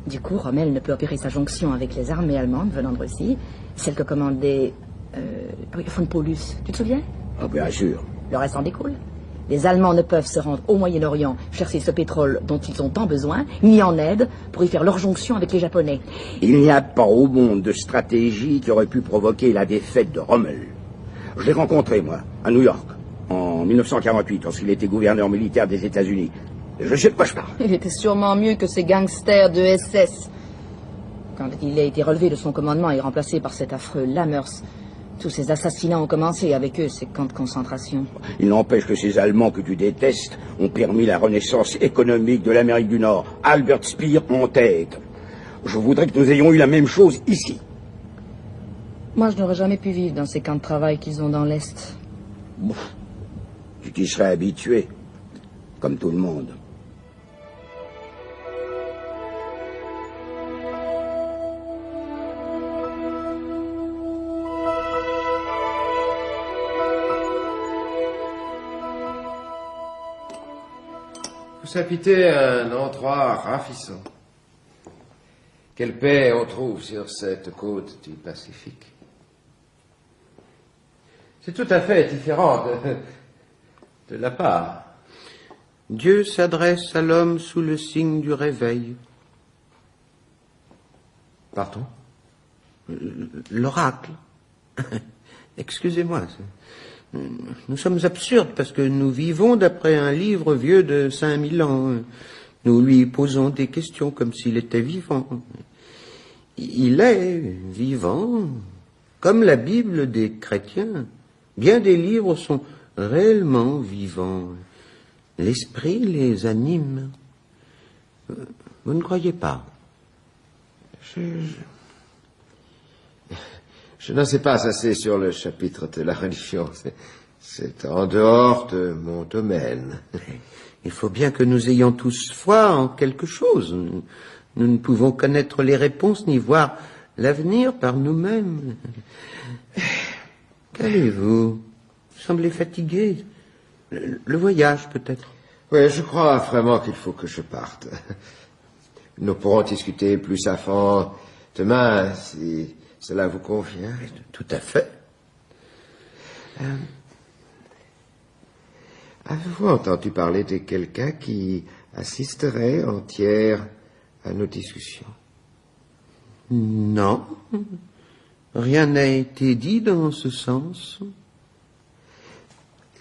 Du coup, Rommel ne peut opérer sa jonction avec les armées allemandes venant de Russie, celle que commandait von Paulus. Tu te souviens? Ah, bien sûr. Le reste en découle. Les Allemands ne peuvent se rendre au Moyen-Orient chercher ce pétrole dont ils ont tant besoin, ni en aide pour y faire leur jonction avec les Japonais. Il n'y a pas au monde de stratégie qui aurait pu provoquer la défaite de Rommel. Je l'ai rencontré, moi, à New York, en 1948, lorsqu'il était gouverneur militaire des États-Unis. Je sais de quoi je parle. Il était sûrement mieux que ces gangsters de SS. Quand il a été relevé de son commandement et remplacé par cet affreux Lammers, tous ces assassinats ont commencé avec eux, ces camps de concentration. Il n'empêche que ces Allemands que tu détestes ont permis la renaissance économique de l'Amérique du Nord. Albert Speer en tête. Je voudrais que nous ayons eu la même chose ici. Moi, je n'aurais jamais pu vivre dans ces camps de travail qu'ils ont dans l'Est. Tu t'y serais habitué, comme tout le monde. Vous s'apitez à un endroit ravissant. Quelle paix on trouve sur cette côte du Pacifique. C'est tout à fait différent de la part. Dieu s'adresse à l'homme sous le signe du réveil. Pardon? L'oracle. Excusez-moi. Nous sommes absurdes parce que nous vivons d'après un livre vieux de 5000 ans. Nous lui posons des questions comme s'il était vivant. Il est vivant, comme la Bible des chrétiens. Bien des livres sont réellement vivants. L'esprit les anime. Vous ne croyez pas? Je n'en sais pas assez sur le chapitre de la religion. C'est en dehors de mon domaine. Il faut bien que nous ayons tous foi en quelque chose. Nous ne pouvons connaître les réponses ni voir l'avenir par nous-mêmes. Qu'allez-vous? Vous semblez fatigué. Le voyage, peut-être? Oui, je crois vraiment qu'il faut que je parte. Nous pourrons discuter plus à fond demain, si cela vous convient. Tout à fait. Avez-vous entendu parler de quelqu'un qui assisterait en tiers à nos discussions? Non. Rien n'a été dit dans ce sens.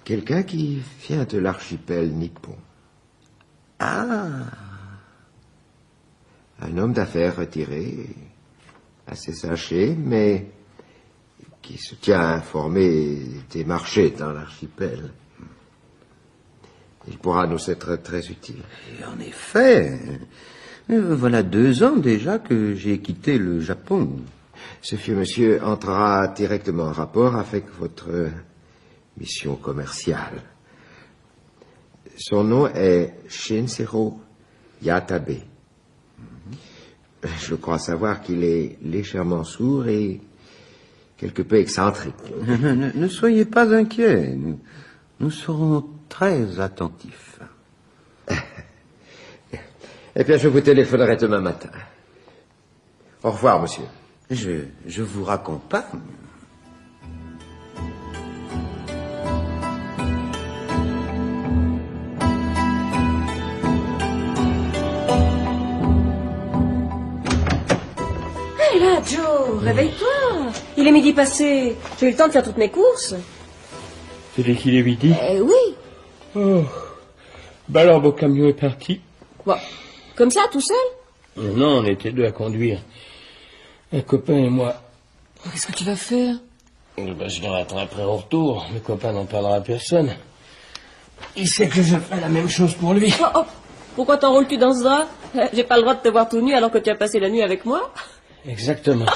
Quelqu'un qui vient de l'archipel nippon. Ah. Un homme d'affaires retiré, assez âgé, mais qui se tient informé des marchés dans l'archipel. Il pourra nous être très utile. Et en effet, voilà 2 ans déjà que j'ai quitté le Japon. Ce vieux monsieur entrera directement en rapport avec votre mission commerciale. Son nom est Shinsero Yatabe. Je crois savoir qu'il est légèrement sourd et quelque peu excentrique. Ne soyez pas inquiets. Nous serons très attentifs. Eh bien, je vous téléphonerai demain matin. Au revoir, monsieur. Je vous raccompagne. Hé là, Joe, réveille-toi. Il est midi passé. J'ai eu le temps de faire toutes mes courses. C'est dès qu'il est midi? Oui. Oh. Bah alors, mon camion est parti. Bon, comme ça, tout seul? Non, on était 2 à conduire. Un copain et moi. Qu'est-ce que tu vas faire? Ben, je le rattraperai au retour. Le copain n'en parlera à personne. Il sait que je ferai la même chose pour lui. Oh, oh. Pourquoi t'enroules-tu dans ce drap? J'ai pas le droit de te voir tout nu alors que tu as passé la nuit avec moi? Exactement.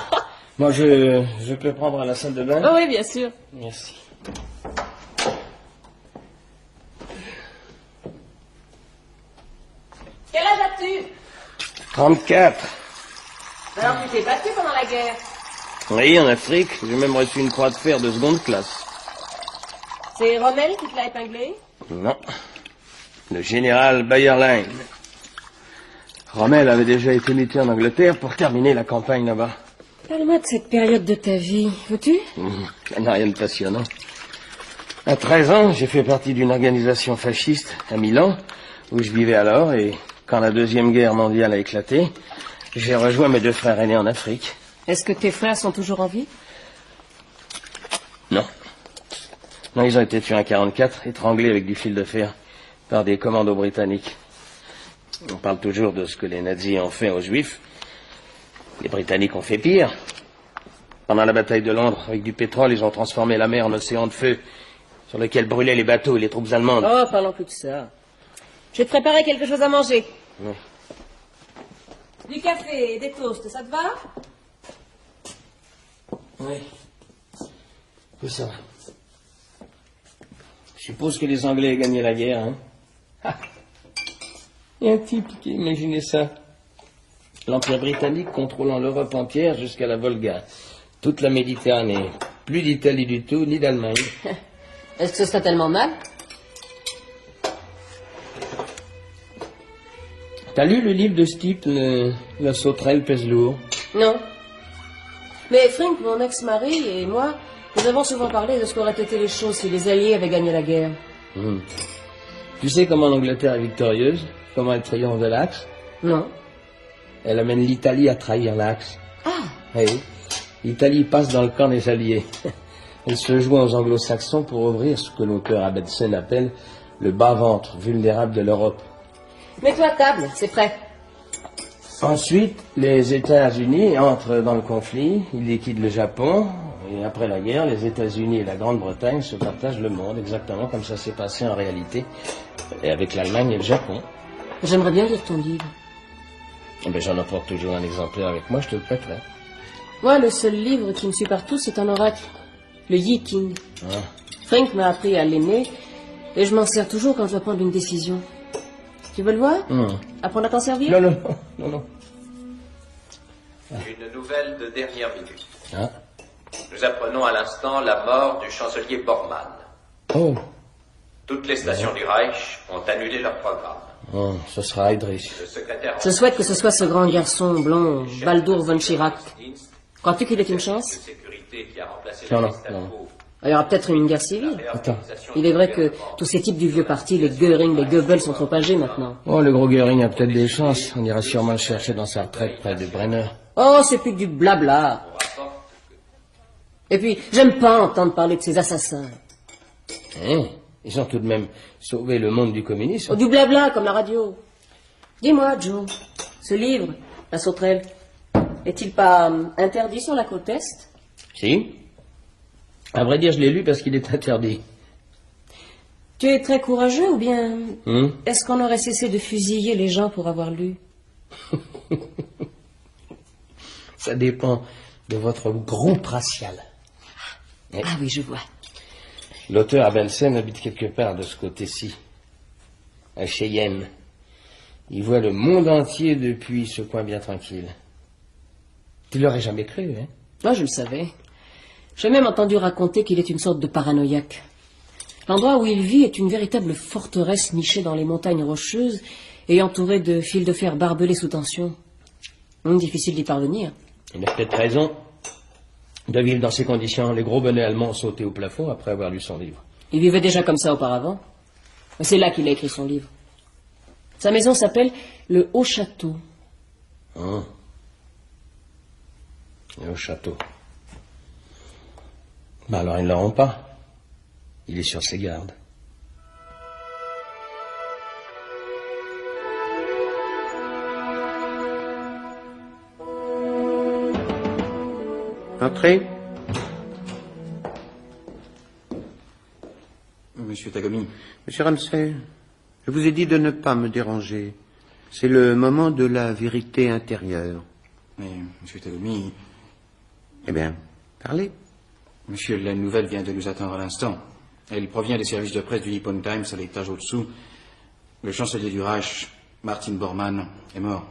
Moi, je peux prendre à la salle de bain? Oh, oui, bien sûr. Merci. Quel âge as-tu? 34. Alors tu t'es battu pendant la guerre? Oui, en Afrique. J'ai même reçu une croix de fer de seconde classe. C'est Rommel qui te l'a épinglé? Non. Le général Bayerlein. Rommel avait déjà été muté en Angleterre pour terminer la campagne là-bas. Parle-moi de cette période de ta vie, veux-tu? Ça n'a rien de passionnant. À 13 ans, j'ai fait partie d'une organisation fasciste à Milan, où je vivais alors, et quand la Deuxième Guerre mondiale a éclaté, j'ai rejoint mes 2 frères aînés en Afrique. Est-ce que tes frères sont toujours en vie? Non. Non, ils ont été tués en 1944, étranglés avec du fil de fer par des commandos britanniques. On parle toujours de ce que les nazis ont fait aux Juifs. Les Britanniques ont fait pire. Pendant la bataille de Londres, avec du pétrole, ils ont transformé la mer en océan de feu, sur lequel brûlaient les bateaux et les troupes allemandes. Oh, parlons plus de ça. Je vais te préparer quelque chose à manger. Oui. Du café et des toasts, ça te va? Oui. Tout ça. Je suppose que les Anglais aient gagné la guerre, hein? Ah. Il y a un type qui a imaginé ça. L'Empire britannique contrôlant l'Europe entière jusqu'à la Volga. Toute la Méditerranée. Plus d'Italie du tout, ni d'Allemagne. Est-ce que ce serait tellement mal? T'as lu le livre de ce type, La sauterelle pèse lourd? Non. Mais Frink, mon ex-mari, et moi, nous avons souvent parlé de ce qu'auraient été les choses si les Alliés avaient gagné la guerre. Tu sais comment l'Angleterre est victorieuse? Comment elle triomphe de l'Axe? Non. Elle amène l'Italie à trahir l'Axe. Ah! Oui. L'Italie passe dans le camp des Alliés. Elle se joint aux Anglo-Saxons pour ouvrir ce que l'auteur Abedsen appelle le bas-ventre vulnérable de l'Europe. Mets-toi à table, c'est prêt. Ensuite, les États-Unis entrent dans le conflit, ils liquident le Japon, et après la guerre, les États-Unis et la Grande-Bretagne se partagent le monde, exactement comme ça s'est passé en réalité, et avec l'Allemagne et le Japon. J'aimerais bien lire ton livre. Ben, j'en apporte toujours un exemplaire avec moi, je te le prêterai. Moi, le seul livre qui me suit partout, c'est un oracle, le Yi King. Ah. Frank m'a appris à l'aimer, et je m'en sers toujours quand je dois prendre une décision. Tu veux le voir? Apprendre à t'en servir? Non. Une nouvelle de dernière minute. Ah. Nous apprenons à l'instant la mort du chancelier Bormann. Oh. Toutes les stations du Reich ont annulé leur programme. Oh, ce sera Heydrich. Le secrétaire... Je souhaite que ce soit ce grand garçon blond, Baldur von Schirach. Crois-tu qu'il ait une chance? Non. Il y aura peut-être une guerre civile. Attends. Il est vrai que tous ces types du vieux parti, les Göring, les Goebbels, sont trop âgés maintenant. Oh, le gros Göring a peut-être des chances. On ira sûrement le chercher dans sa retraite près de Brenner. Oh, c'est plus que du blabla. Et puis, j'aime pas entendre parler de ces assassins. Ils ont tout de même sauvé le monde du communisme. Oh, du blabla, comme la radio. Dis-moi, Joe, ce livre, La sauterelle, est-il pas interdit sur la côte Est? Si. À vrai dire, je l'ai lu parce qu'il est interdit. Tu es très courageux ou bien est-ce qu'on aurait cessé de fusiller les gens pour avoir lu? Ça dépend de votre groupe racial. Ah oui, je vois. L'auteur Abensen habite quelque part de ce côté-ci, à Cheyenne. Il voit le monde entier depuis ce coin bien tranquille. Tu l'aurais jamais cru, hein? Moi, je le savais. J'ai même entendu raconter qu'il est une sorte de paranoïaque. L'endroit où il vit est une véritable forteresse nichée dans les montagnes rocheuses et entourée de fils de fer barbelés sous tension. Difficile d'y parvenir. Il a peut-être raison de vivre dans ces conditions. Les gros bonnets allemands ont sauté au plafond après avoir lu son livre. Il vivait déjà comme ça auparavant. C'est là qu'il a écrit son livre. Sa maison s'appelle le Haut Château. Le Haut Château. Ben alors ils ne l'auront pas. Il est sur ses gardes. Entrez. Monsieur Tagomi. Monsieur Ramsay, je vous ai dit de ne pas me déranger. C'est le moment de la vérité intérieure. Mais, monsieur Tagomi... Eh bien, parlez. Monsieur, la nouvelle vient de nous attendre à l'instant. Elle provient des services de presse du Nippon Times à l'étage au-dessous. Le chancelier du Reich, Martin Bormann, est mort.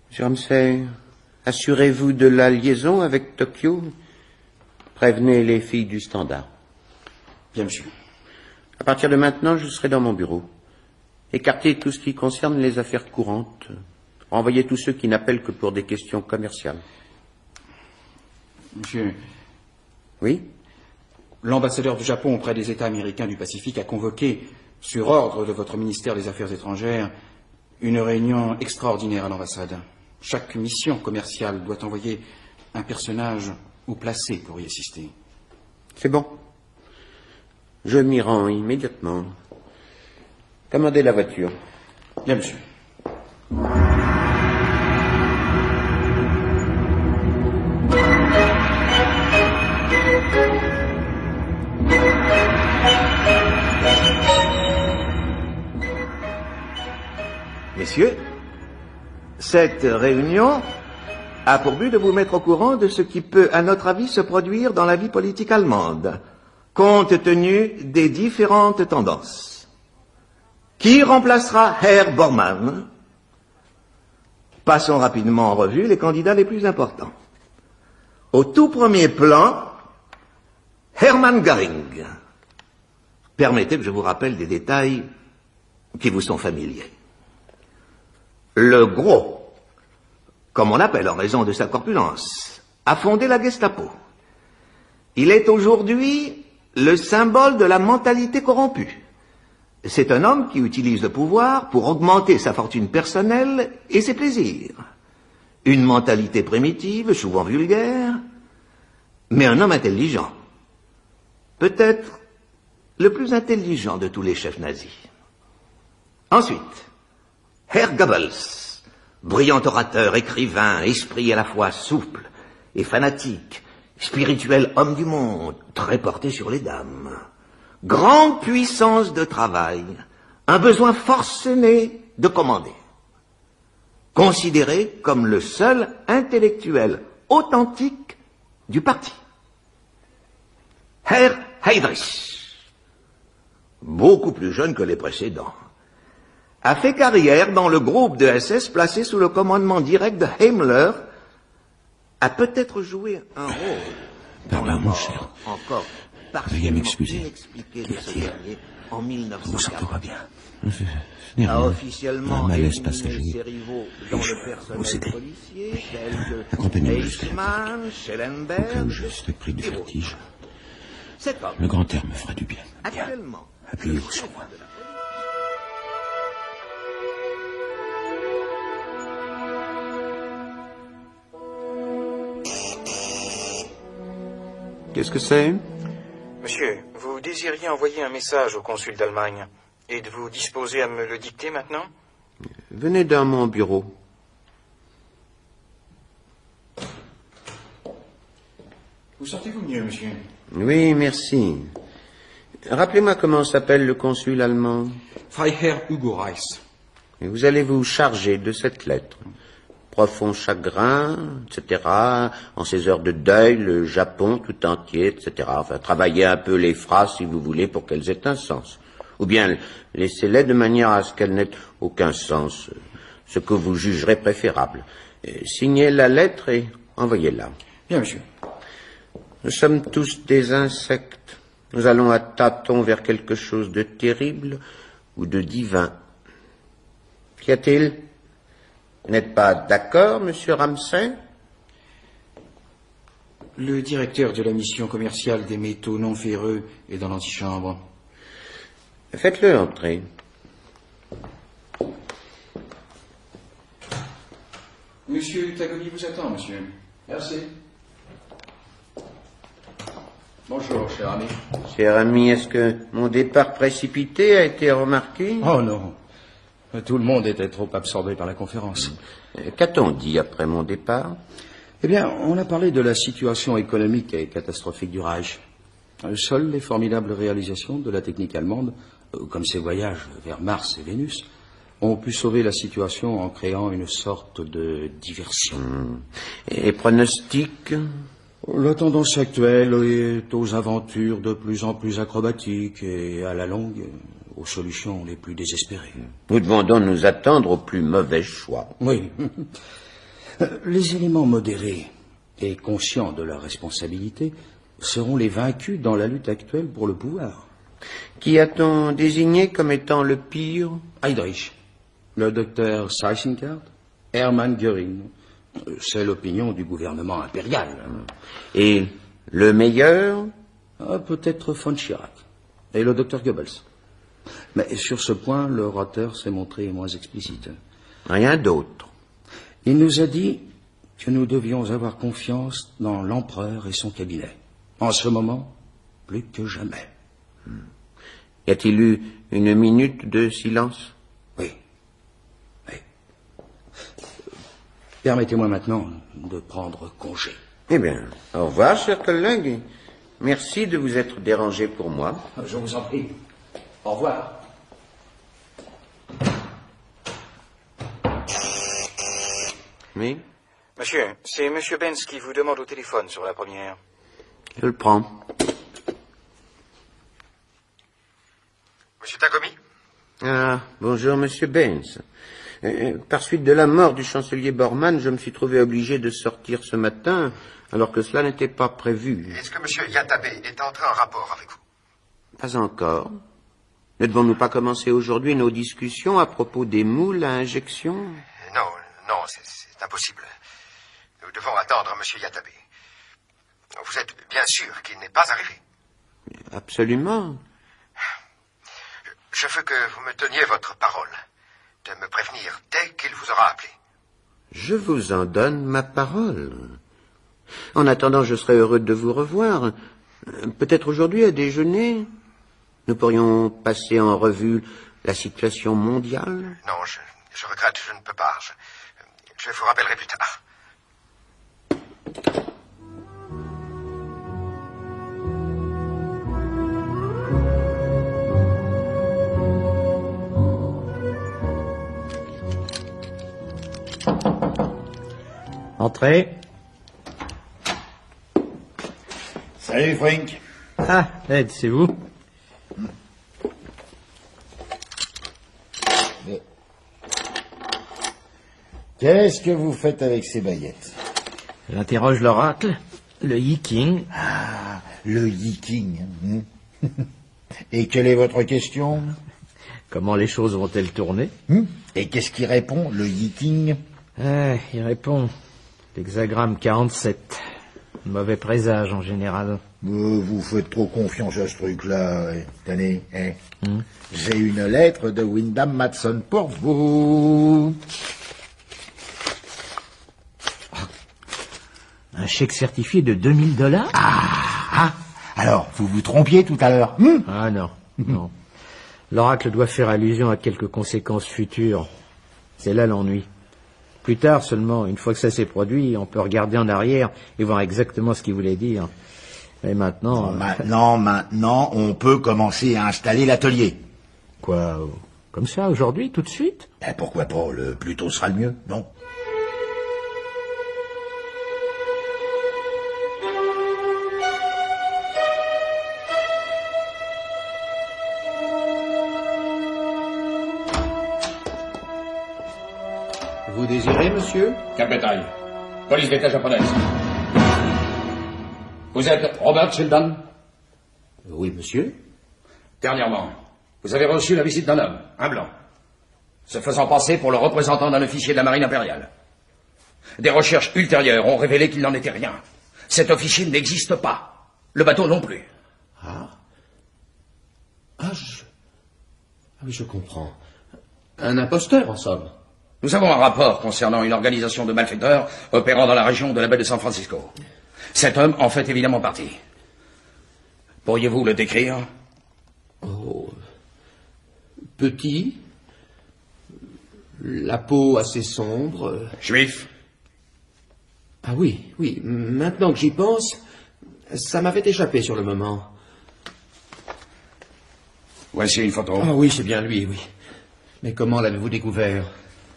Monsieur Ramsay, assurez-vous de la liaison avec Tokyo. Prévenez les filles du Standard. Bien, monsieur. À partir de maintenant, je serai dans mon bureau. Écartez tout ce qui concerne les affaires courantes. Renvoyez tous ceux qui n'appellent que pour des questions commerciales. Monsieur. Oui? L'ambassadeur du Japon auprès des États américains du Pacifique a convoqué, sur ordre de votre ministère des Affaires étrangères, une réunion extraordinaire à l'ambassade. Chaque mission commerciale doit envoyer un personnage haut placé pour y assister. C'est bon. Je m'y rends immédiatement. Commandez la voiture. Bien, monsieur. Messieurs, cette réunion a pour but de vous mettre au courant de ce qui peut, à notre avis, se produire dans la vie politique allemande, compte tenu des différentes tendances. Qui remplacera Herr Bormann? Passons rapidement en revue les candidats les plus importants. Au tout premier plan, Hermann Göring. Permettez que je vous rappelle des détails qui vous sont familiers. Le Gros, comme on l'appelle en raison de sa corpulence, a fondé la Gestapo. Il est aujourd'hui le symbole de la mentalité corrompue. C'est un homme qui utilise le pouvoir pour augmenter sa fortune personnelle et ses plaisirs. Une mentalité primitive, souvent vulgaire, mais un homme intelligent. Peut-être le plus intelligent de tous les chefs nazis. Ensuite, Herr Goebbels, brillant orateur, écrivain, esprit à la fois souple et fanatique, spirituel homme du monde, très porté sur les dames. Grande puissance de travail, un besoin forcené de commander. Considéré comme le seul intellectuel authentique du parti. Herr Heydrich, beaucoup plus jeune que les précédents, a fait carrière dans le groupe de SS placé sous le commandement direct de Himmler, a peut-être joué un rôle dans la mort encore Veuillez m'excuser. inexpliquée de ce dernier en Vous vous sentez pas 1940. bien? Ce n'est A rien. officiellement Un malaise éliminé passager. ses rivaux dans Puis-je le personnel vous aider? policier tels Accompagnez-moi que jusqu'à Eichmann, Au cas Schellenberg où je serais pris de et autres. vertige. Cet homme, Le grand air me fera du bien. actuellement, Appuyez-vous sur moi. Qu'est-ce que c'est? Monsieur, vous désiriez envoyer un message au consul d'Allemagne. Êtes-vous disposé à me le dicter maintenant? Venez dans mon bureau. Vous sentez-vous mieux, monsieur? Oui, merci. Rappelez-moi comment s'appelle le consul allemand. Freiherr Hugo Reis. Et vous allez vous charger de cette lettre. Profond chagrin, etc. En ces heures de deuil, le Japon tout entier, etc. Enfin, travaillez un peu les phrases, si vous voulez, pour qu'elles aient un sens. Ou bien, laissez-les de manière à ce qu'elles n'aient aucun sens. Ce que vous jugerez préférable. Signez la lettre et envoyez-la. Bien, monsieur. Nous sommes tous des insectes. Nous allons à tâtons vers quelque chose de terrible ou de divin. Qu'y a-t-il? Vous n'êtes pas d'accord, monsieur Ramsay? Le directeur de la mission commerciale des métaux non ferreux est dans l'antichambre. Faites-le entrer. Monsieur Tagomi vous attend, monsieur. Merci. Bonjour, cher ami. Cher ami, est-ce que mon départ précipité a été remarqué? Oh non. Tout le monde était trop absorbé par la conférence. Qu'a-t-on dit après mon départ? Eh bien, on a parlé de la situation économique et catastrophique du Reich. Seules les formidables réalisations de la technique allemande, comme ses voyages vers Mars et Vénus, ont pu sauver la situation en créant une sorte de diversion. Et pronostic? La tendance actuelle est aux aventures de plus en plus acrobatiques et, à la longue, aux solutions les plus désespérées. Nous devons donc nous attendre au plus mauvais choix. Oui. Les éléments modérés et conscients de leur responsabilité seront les vaincus dans la lutte actuelle pour le pouvoir. Qui a-t-on désigné comme étant le pire? Heydrich, le docteur Seyss-Inquart, Hermann Göring. C'est l'opinion du gouvernement impérial. Et le meilleur? Peut-être von Schirach et le docteur Goebbels. Mais sur ce point, l'orateur s'est montré moins explicite. Rien d'autre. Il nous a dit que nous devions avoir confiance dans l'empereur et son cabinet. En ce moment, plus que jamais. Y a-t-il eu une minute de silence? Oui. Permettez-moi maintenant de prendre congé. Eh bien, au revoir, chers collègues. Merci de vous être dérangé pour moi. Je vous en prie. Au revoir. Oui? Monsieur, c'est Monsieur Benz qui vous demande au téléphone sur la première. Je le prends. Monsieur Tagomi? Ah, bonjour, monsieur Benz. Par suite de la mort du chancelier Bormann, je me suis trouvé obligé de sortir ce matin, alors que cela n'était pas prévu. Est-ce que monsieur Yatabe est entré en rapport avec vous? Pas encore. Ne devons-nous pas commencer aujourd'hui nos discussions à propos des moules à injection? Non, c'est impossible. Nous devons attendre monsieur Yatabe. Vous êtes bien sûr qu'il n'est pas arrivé? Absolument. Je veux que vous me donniez votre parole de me prévenir dès qu'il vous aura appelé. Je vous en donne ma parole. En attendant, je serais heureux de vous revoir. Peut-être aujourd'hui à déjeuner. Nous pourrions passer en revue la situation mondiale. Non, je regrette, je ne peux pas. Je vous rappellerai plus tard. Entrez. Salut, Frank. Ah, Ed, c'est vous? Mais qu'est-ce que vous faites avec ces baguettes? J'interroge l'oracle, le Yi-King. Ah, le Yi-King. Et quelle est votre question? Comment les choses vont-elles tourner? Et qu'est-ce qui répond, le Yi-King? Il répond l'hexagramme 47. Mauvais présage en général. Vous faites trop confiance à ce truc-là. Tenez, j'ai une lettre de Wyndham Matson pour vous. Un chèque certifié de $2000? Alors, vous vous trompiez tout à l'heure. Ah non, non. L'oracle doit faire allusion à quelques conséquences futures. C'est là l'ennui. Plus tard seulement, une fois que ça s'est produit, on peut regarder en arrière et voir exactement ce qu'il voulait dire. Mais maintenant... Maintenant, on peut commencer à installer l'atelier. Quoi? Comme ça, aujourd'hui, tout de suite? Pourquoi pas? Le plus tôt sera le mieux, non? Vous désirez, monsieur? Capitaine, police d'État japonaise. Vous êtes Robert Sheldon? Oui, monsieur. Dernièrement, vous avez reçu la visite d'un homme, un blanc, se faisant passer pour le représentant d'un officier de la marine impériale. Des recherches ultérieures ont révélé qu'il n'en était rien. Cet officier n'existe pas. Le bateau non plus. Oui, je comprends. Un imposteur, en somme. Nous avons un rapport concernant une organisation de malfaiteurs opérant dans la région de la baie de San Francisco. Cet homme en fait évidemment partie. Pourriez-vous le décrire? Petit, la peau assez sombre. Juif? Ah oui, maintenant que j'y pense, ça m'avait échappé sur le moment. Voici une photo. Ah oui, c'est bien lui, oui. Mais comment l'avez-vous découvert?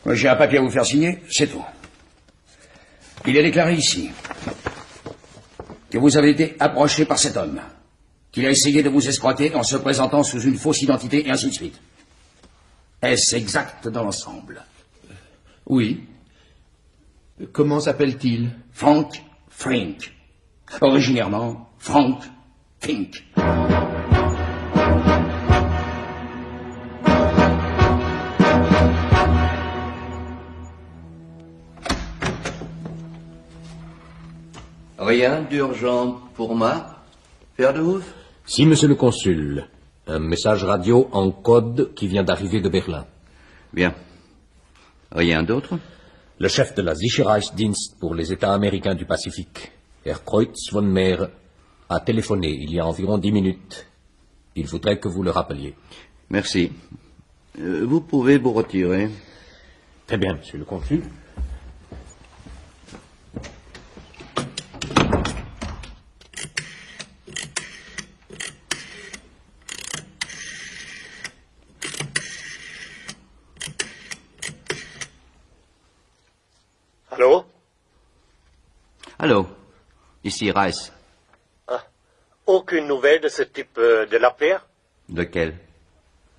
J'ai un papier à vous faire signer, c'est tout. Il est déclaré ici que vous avez été approché par cet homme, qu'il a essayé de vous escroquer en se présentant sous une fausse identité et ainsi de suite. Est-ce exact dans l'ensemble? Oui. Comment s'appelle-t-il? Frank Frink. Originairement, Frank Fink. Rien d'urgent pour moi, Verdehoef? Si, monsieur le consul. Un message radio en code qui vient d'arriver de Berlin. Bien. Rien d'autre? Le chef de la Sicherheitsdienst pour les États américains du Pacifique, Herr Kreutz von Meer, a téléphoné il y a environ 10 minutes. Il voudrait que vous le rappeliez. Merci. Vous pouvez vous retirer. Très bien, monsieur le consul. Allô? Allô, ici Rice. Aucune nouvelle de ce type de l'affaire? Lequel?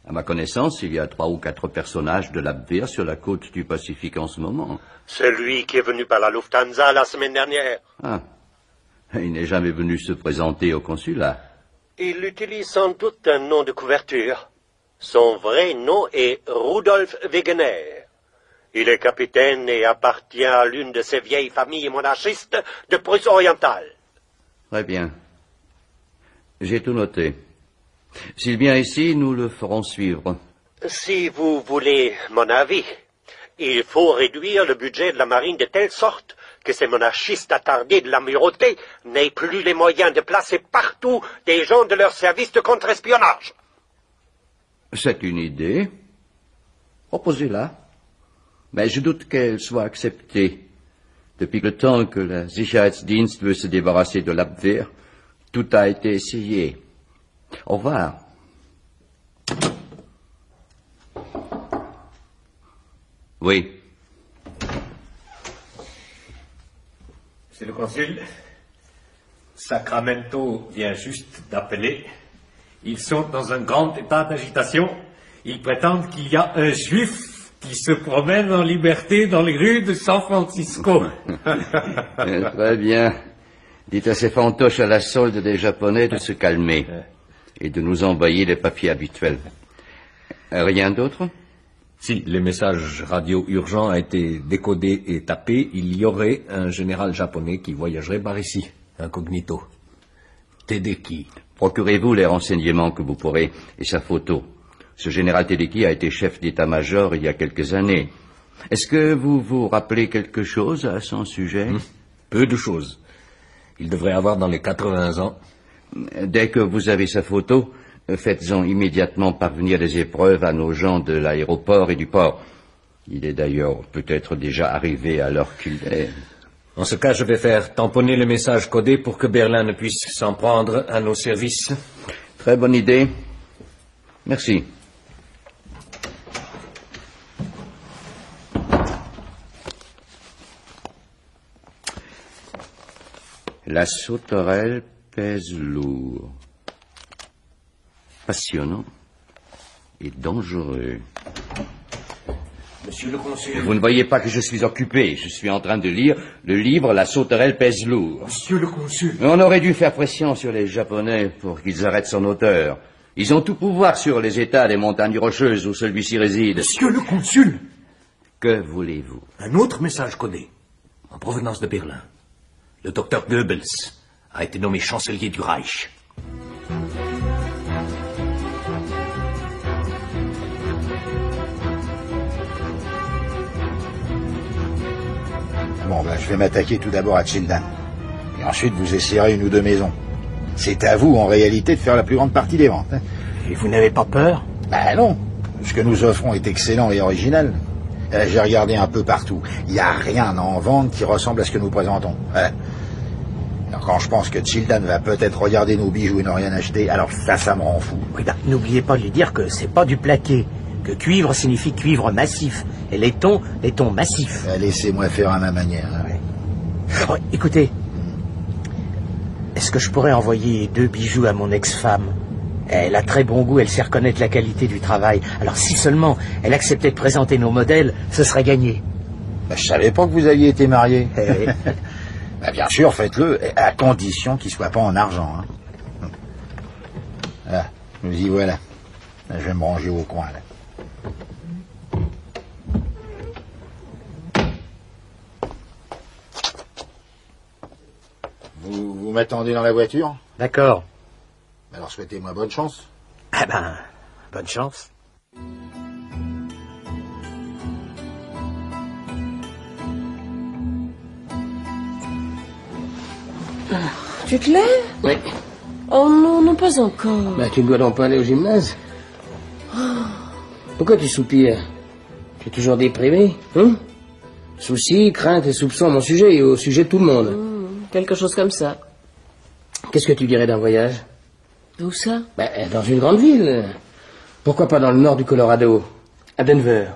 À ma connaissance, il y a 3 ou 4 personnages de l'Abwehr sur la côte du Pacifique en ce moment. Celui qui est venu par la Lufthansa la semaine dernière. Ah, il n'est jamais venu se présenter au consulat. Il utilise sans doute un nom de couverture. Son vrai nom est Rudolf Wegener. Il est capitaine et appartient à l'une de ces vieilles familles monarchistes de Prusse orientale. Très bien. J'ai tout noté. S'il vient ici, nous le ferons suivre. Si vous voulez mon avis, il faut réduire le budget de la marine de telle sorte que ces monarchistes attardés de l'amirauté n'aient plus les moyens de placer partout des gens de leur service de contre-espionnage. C'est une idée. Proposez-la. Mais je doute qu'elle soit acceptée. Depuis le temps que la Sicherheitsdienst veut se débarrasser de l'Abwehr, tout a été essayé. Au revoir. Oui. Monsieur le consul, Sacramento vient juste d'appeler. Ils sont dans un grand état d'agitation. Ils prétendent qu'il y a un juif qui se promène en liberté dans les rues de San Francisco. Très bien. Dites à ces fantoches à la solde des Japonais de se calmer et de nous envoyer les papiers habituels. Rien d'autre? Si les messages radio urgents a été décodé et tapé, il y aurait un général japonais qui voyagerait par ici, incognito. Tedeki. Procurez-vous les renseignements que vous pourrez et sa photo. Ce général Tedeki a été chef d'état-major il y a quelques années. Est-ce que vous vous rappelez quelque chose à son sujet? Peu de choses. Il devrait avoir dans les 80 ans. Dès que vous avez sa photo, faites-en immédiatement parvenir des épreuves à nos gens de l'aéroport et du port. Il est d'ailleurs peut-être déjà arrivé à l'heure qu'il est. En ce cas, je vais faire tamponner le message codé pour que Berlin ne puisse s'en prendre à nos services. Très bonne idée. Merci. La sauterelle pèse lourd. Passionnant et dangereux. Monsieur le consul. Vous ne voyez pas que je suis occupé. Je suis en train de lire le livre La sauterelle pèse lourd. Monsieur le consul. On aurait dû faire pression sur les Japonais pour qu'ils arrêtent son auteur. Ils ont tout pouvoir sur les États des montagnes rocheuses où celui-ci réside. Monsieur le consul. Que voulez-vous? Un autre message codé, en provenance de Berlin. Le docteur Goebbels a été nommé chancelier du Reich. Bon, je vais m'attaquer tout d'abord à Childan. Et ensuite, vous essayerez une ou deux maisons. C'est à vous, en réalité, de faire la plus grande partie des ventes. Et vous n'avez pas peur? Non. Ce que nous offrons est excellent et original. J'ai regardé un peu partout. Il n'y a rien en vente qui ressemble à ce que nous présentons. Alors, quand je pense que Childan va peut-être regarder nos bijoux et ne rien acheter, alors ça me rend fou. Oui, n'oubliez pas de lui dire que c'est pas du plaqué, que cuivre signifie cuivre massif, et laiton massif. Laissez-moi faire à ma manière. Oh, écoutez, est-ce que je pourrais envoyer 2 bijoux à mon ex-femme? Elle a très bon goût, elle sait reconnaître la qualité du travail. Alors si seulement elle acceptait de présenter nos modèles, ce serait gagné. Je savais pas que vous aviez été marié. Bien sûr, faites-le, à condition qu'il soit pas en argent. Là, nous y voilà. Là, je vais me ranger au coin, là. Vous m'attendez dans la voiture? D'accord. Alors souhaitez-moi bonne chance. Bonne chance. Tu te lèves? Oui. Oh non, non, pas encore. Tu ne dois donc pas aller au gymnase. Pourquoi tu soupires? Tu es toujours déprimé, hein? Soucis, craintes et soupçons à mon sujet et au sujet de tout le monde. Quelque chose comme ça. Qu'est-ce que tu dirais d'un voyage? Où ça? Dans une grande ville. Pourquoi pas dans le nord du Colorado, à Denver.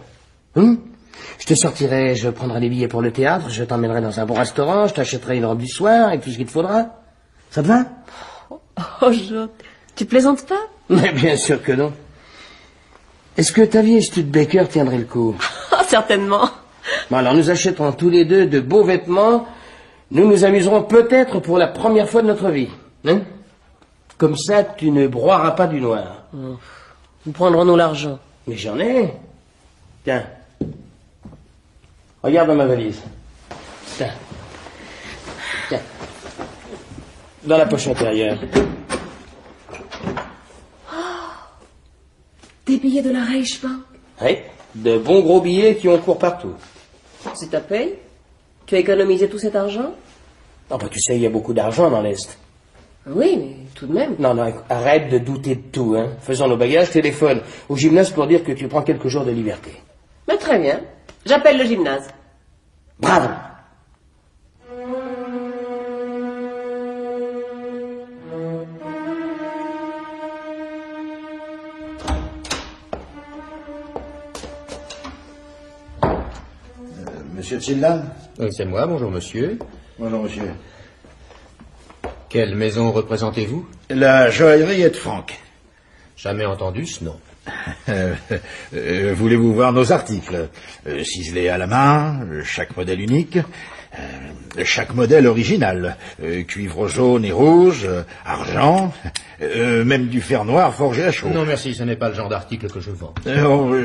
Je te sortirai, je prendrai des billets pour le théâtre, je t'emmènerai dans un bon restaurant, je t'achèterai une robe du soir et tout ce qu'il te faudra. Ça te va? Oh, Jean, tu plaisantes pas? Mais bien sûr que non. Est-ce que ta vieille Studebaker tiendrait le coup? Certainement. Alors nous achèterons tous les deux de beaux vêtements. Nous nous amuserons peut-être pour la première fois de notre vie. Comme ça, tu ne broieras pas du noir. Nous prendrons-nous l'argent? Mais j'en ai. Tiens. Regarde dans ma valise. Tiens. Dans la poche intérieure. Des billets de la Reichsbank? Oui, de bons gros billets qui ont cours partout. C'est ta paye? Tu as économisé tout cet argent? Tu sais, il y a beaucoup d'argent dans l'Est. Oui, mais tout de même. Non, arrête de douter de tout, Faisons nos bagages, téléphone au gymnase pour dire que tu prends quelques jours de liberté. Mais très bien. J'appelle le gymnase. Bravo. Monsieur Childan? C'est moi, bonjour monsieur. Bonjour monsieur. Quelle maison représentez-vous? La joaillerie est de Franck. Jamais entendu ce nom. Voulez-vous voir nos articles? Ciselés à la main, chaque modèle unique, chaque modèle original, cuivre jaune et rouge, argent, même du fer noir forgé à chaud. Non merci, ce n'est pas le genre d'article que je vends.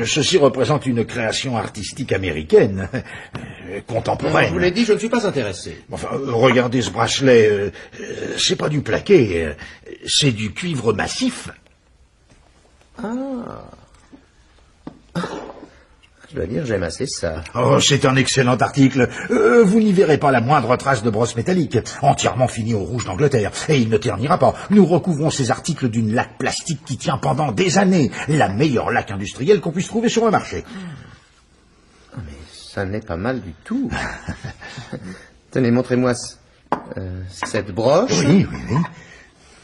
Ceci représente une création artistique américaine, contemporaine. Je vous l'ai dit, je ne suis pas intéressé. Enfin, regardez ce bracelet, c'est pas du plaqué, c'est du cuivre massif. Je dois dire, j'aime assez ça. Oh, c'est un excellent article. Vous n'y verrez pas la moindre trace de brosse métallique. Entièrement fini au rouge d'Angleterre. Et il ne ternira pas. Nous recouvrons ces articles d'une laque plastique qui tient pendant des années. La meilleure laque industrielle qu'on puisse trouver sur le marché. Ça n'est pas mal du tout. Tenez, montrez-moi cette broche. Oui, oui, oui.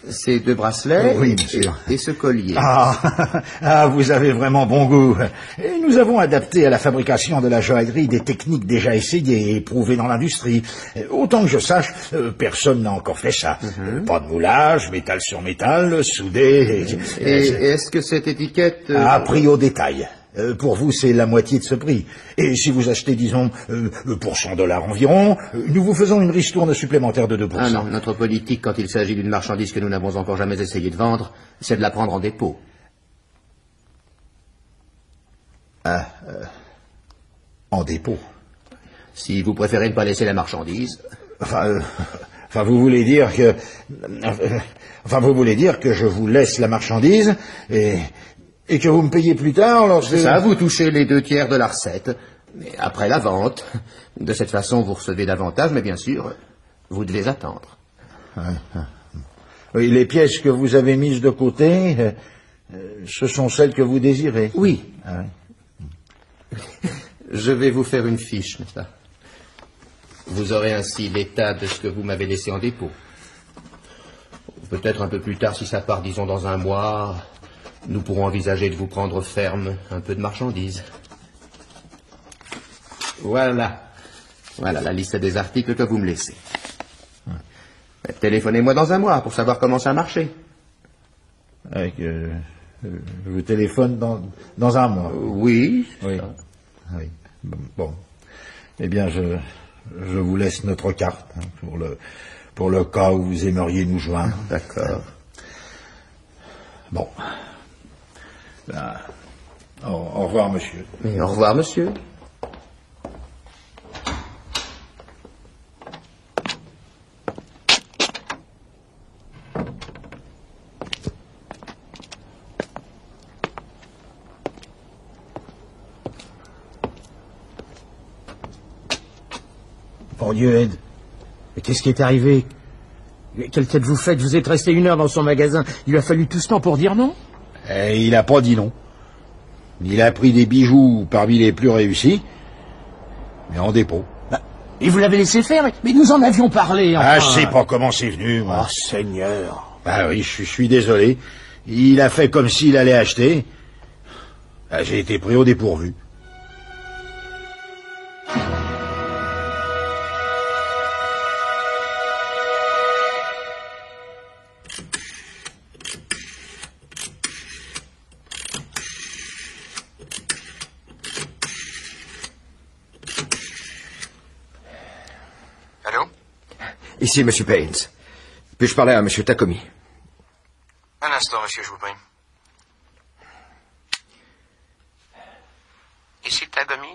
Ces 2 bracelets. Oui, monsieur. Et ce collier. Ah, vous avez vraiment bon goût. Et nous avons adapté à la fabrication de la joaillerie des techniques déjà essayées et éprouvées dans l'industrie. Autant que je sache, personne n'a encore fait ça. Pas de moulage, métal sur métal, soudé. Et est-ce que cette étiquette... À prix au détail. Pour vous, c'est la moitié de ce prix. Et si vous achetez, disons, pour $100 environ, nous vous faisons une ristourne supplémentaire de 2%. Ah non, notre politique, quand il s'agit d'une marchandise que nous n'avons encore jamais essayé de vendre, c'est de la prendre en dépôt. En dépôt? Si vous préférez ne pas laisser la marchandise... Enfin, vous voulez dire que... vous voulez dire que je vous laisse la marchandise et que vous me payez plus tard lorsque... C'est ça, vous touchez les 2 tiers de la recette. Mais après la vente, de cette façon, vous recevez davantage, mais bien sûr, vous devez attendre. Oui, les pièces que vous avez mises de côté, ce sont celles que vous désirez. Oui. Je vais vous faire une fiche, n'est-ce pas? Vous aurez ainsi l'état de ce que vous m'avez laissé en dépôt. Peut-être un peu plus tard, si ça part, disons, dans 1 mois... Nous pourrons envisager de vous prendre ferme un peu de marchandises. Voilà. Voilà la liste des articles que vous me laissez. Téléphonez-moi dans 1 mois pour savoir comment ça a marché. Je vous téléphone dans 1 mois. Oui. Oui. Oui. Bon. Eh bien, je vous laisse notre carte pour le cas où vous aimeriez nous joindre. D'accord. Bon. Au revoir, monsieur. Et au revoir, monsieur. Bon Dieu, Ed. Mais qu'est-ce qui est arrivé? Quelle tête vous faites? Vous êtes resté 1 heure dans son magasin. Il lui a fallu tout ce temps pour dire non? Et il n'a pas dit non. Il a pris des bijoux parmi les plus réussis, mais en dépôt. Et vous l'avez laissé faire? Mais nous en avions parlé, enfin. Je sais pas comment c'est venu, moi. Oh, Seigneur. Oui, je suis désolé. Il a fait comme s'il allait acheter. J'ai été pris au dépourvu. Ici, Monsieur Baines. Puis-je parler à Monsieur Takomi? Un instant, monsieur, je vous prie. Ici Takomi?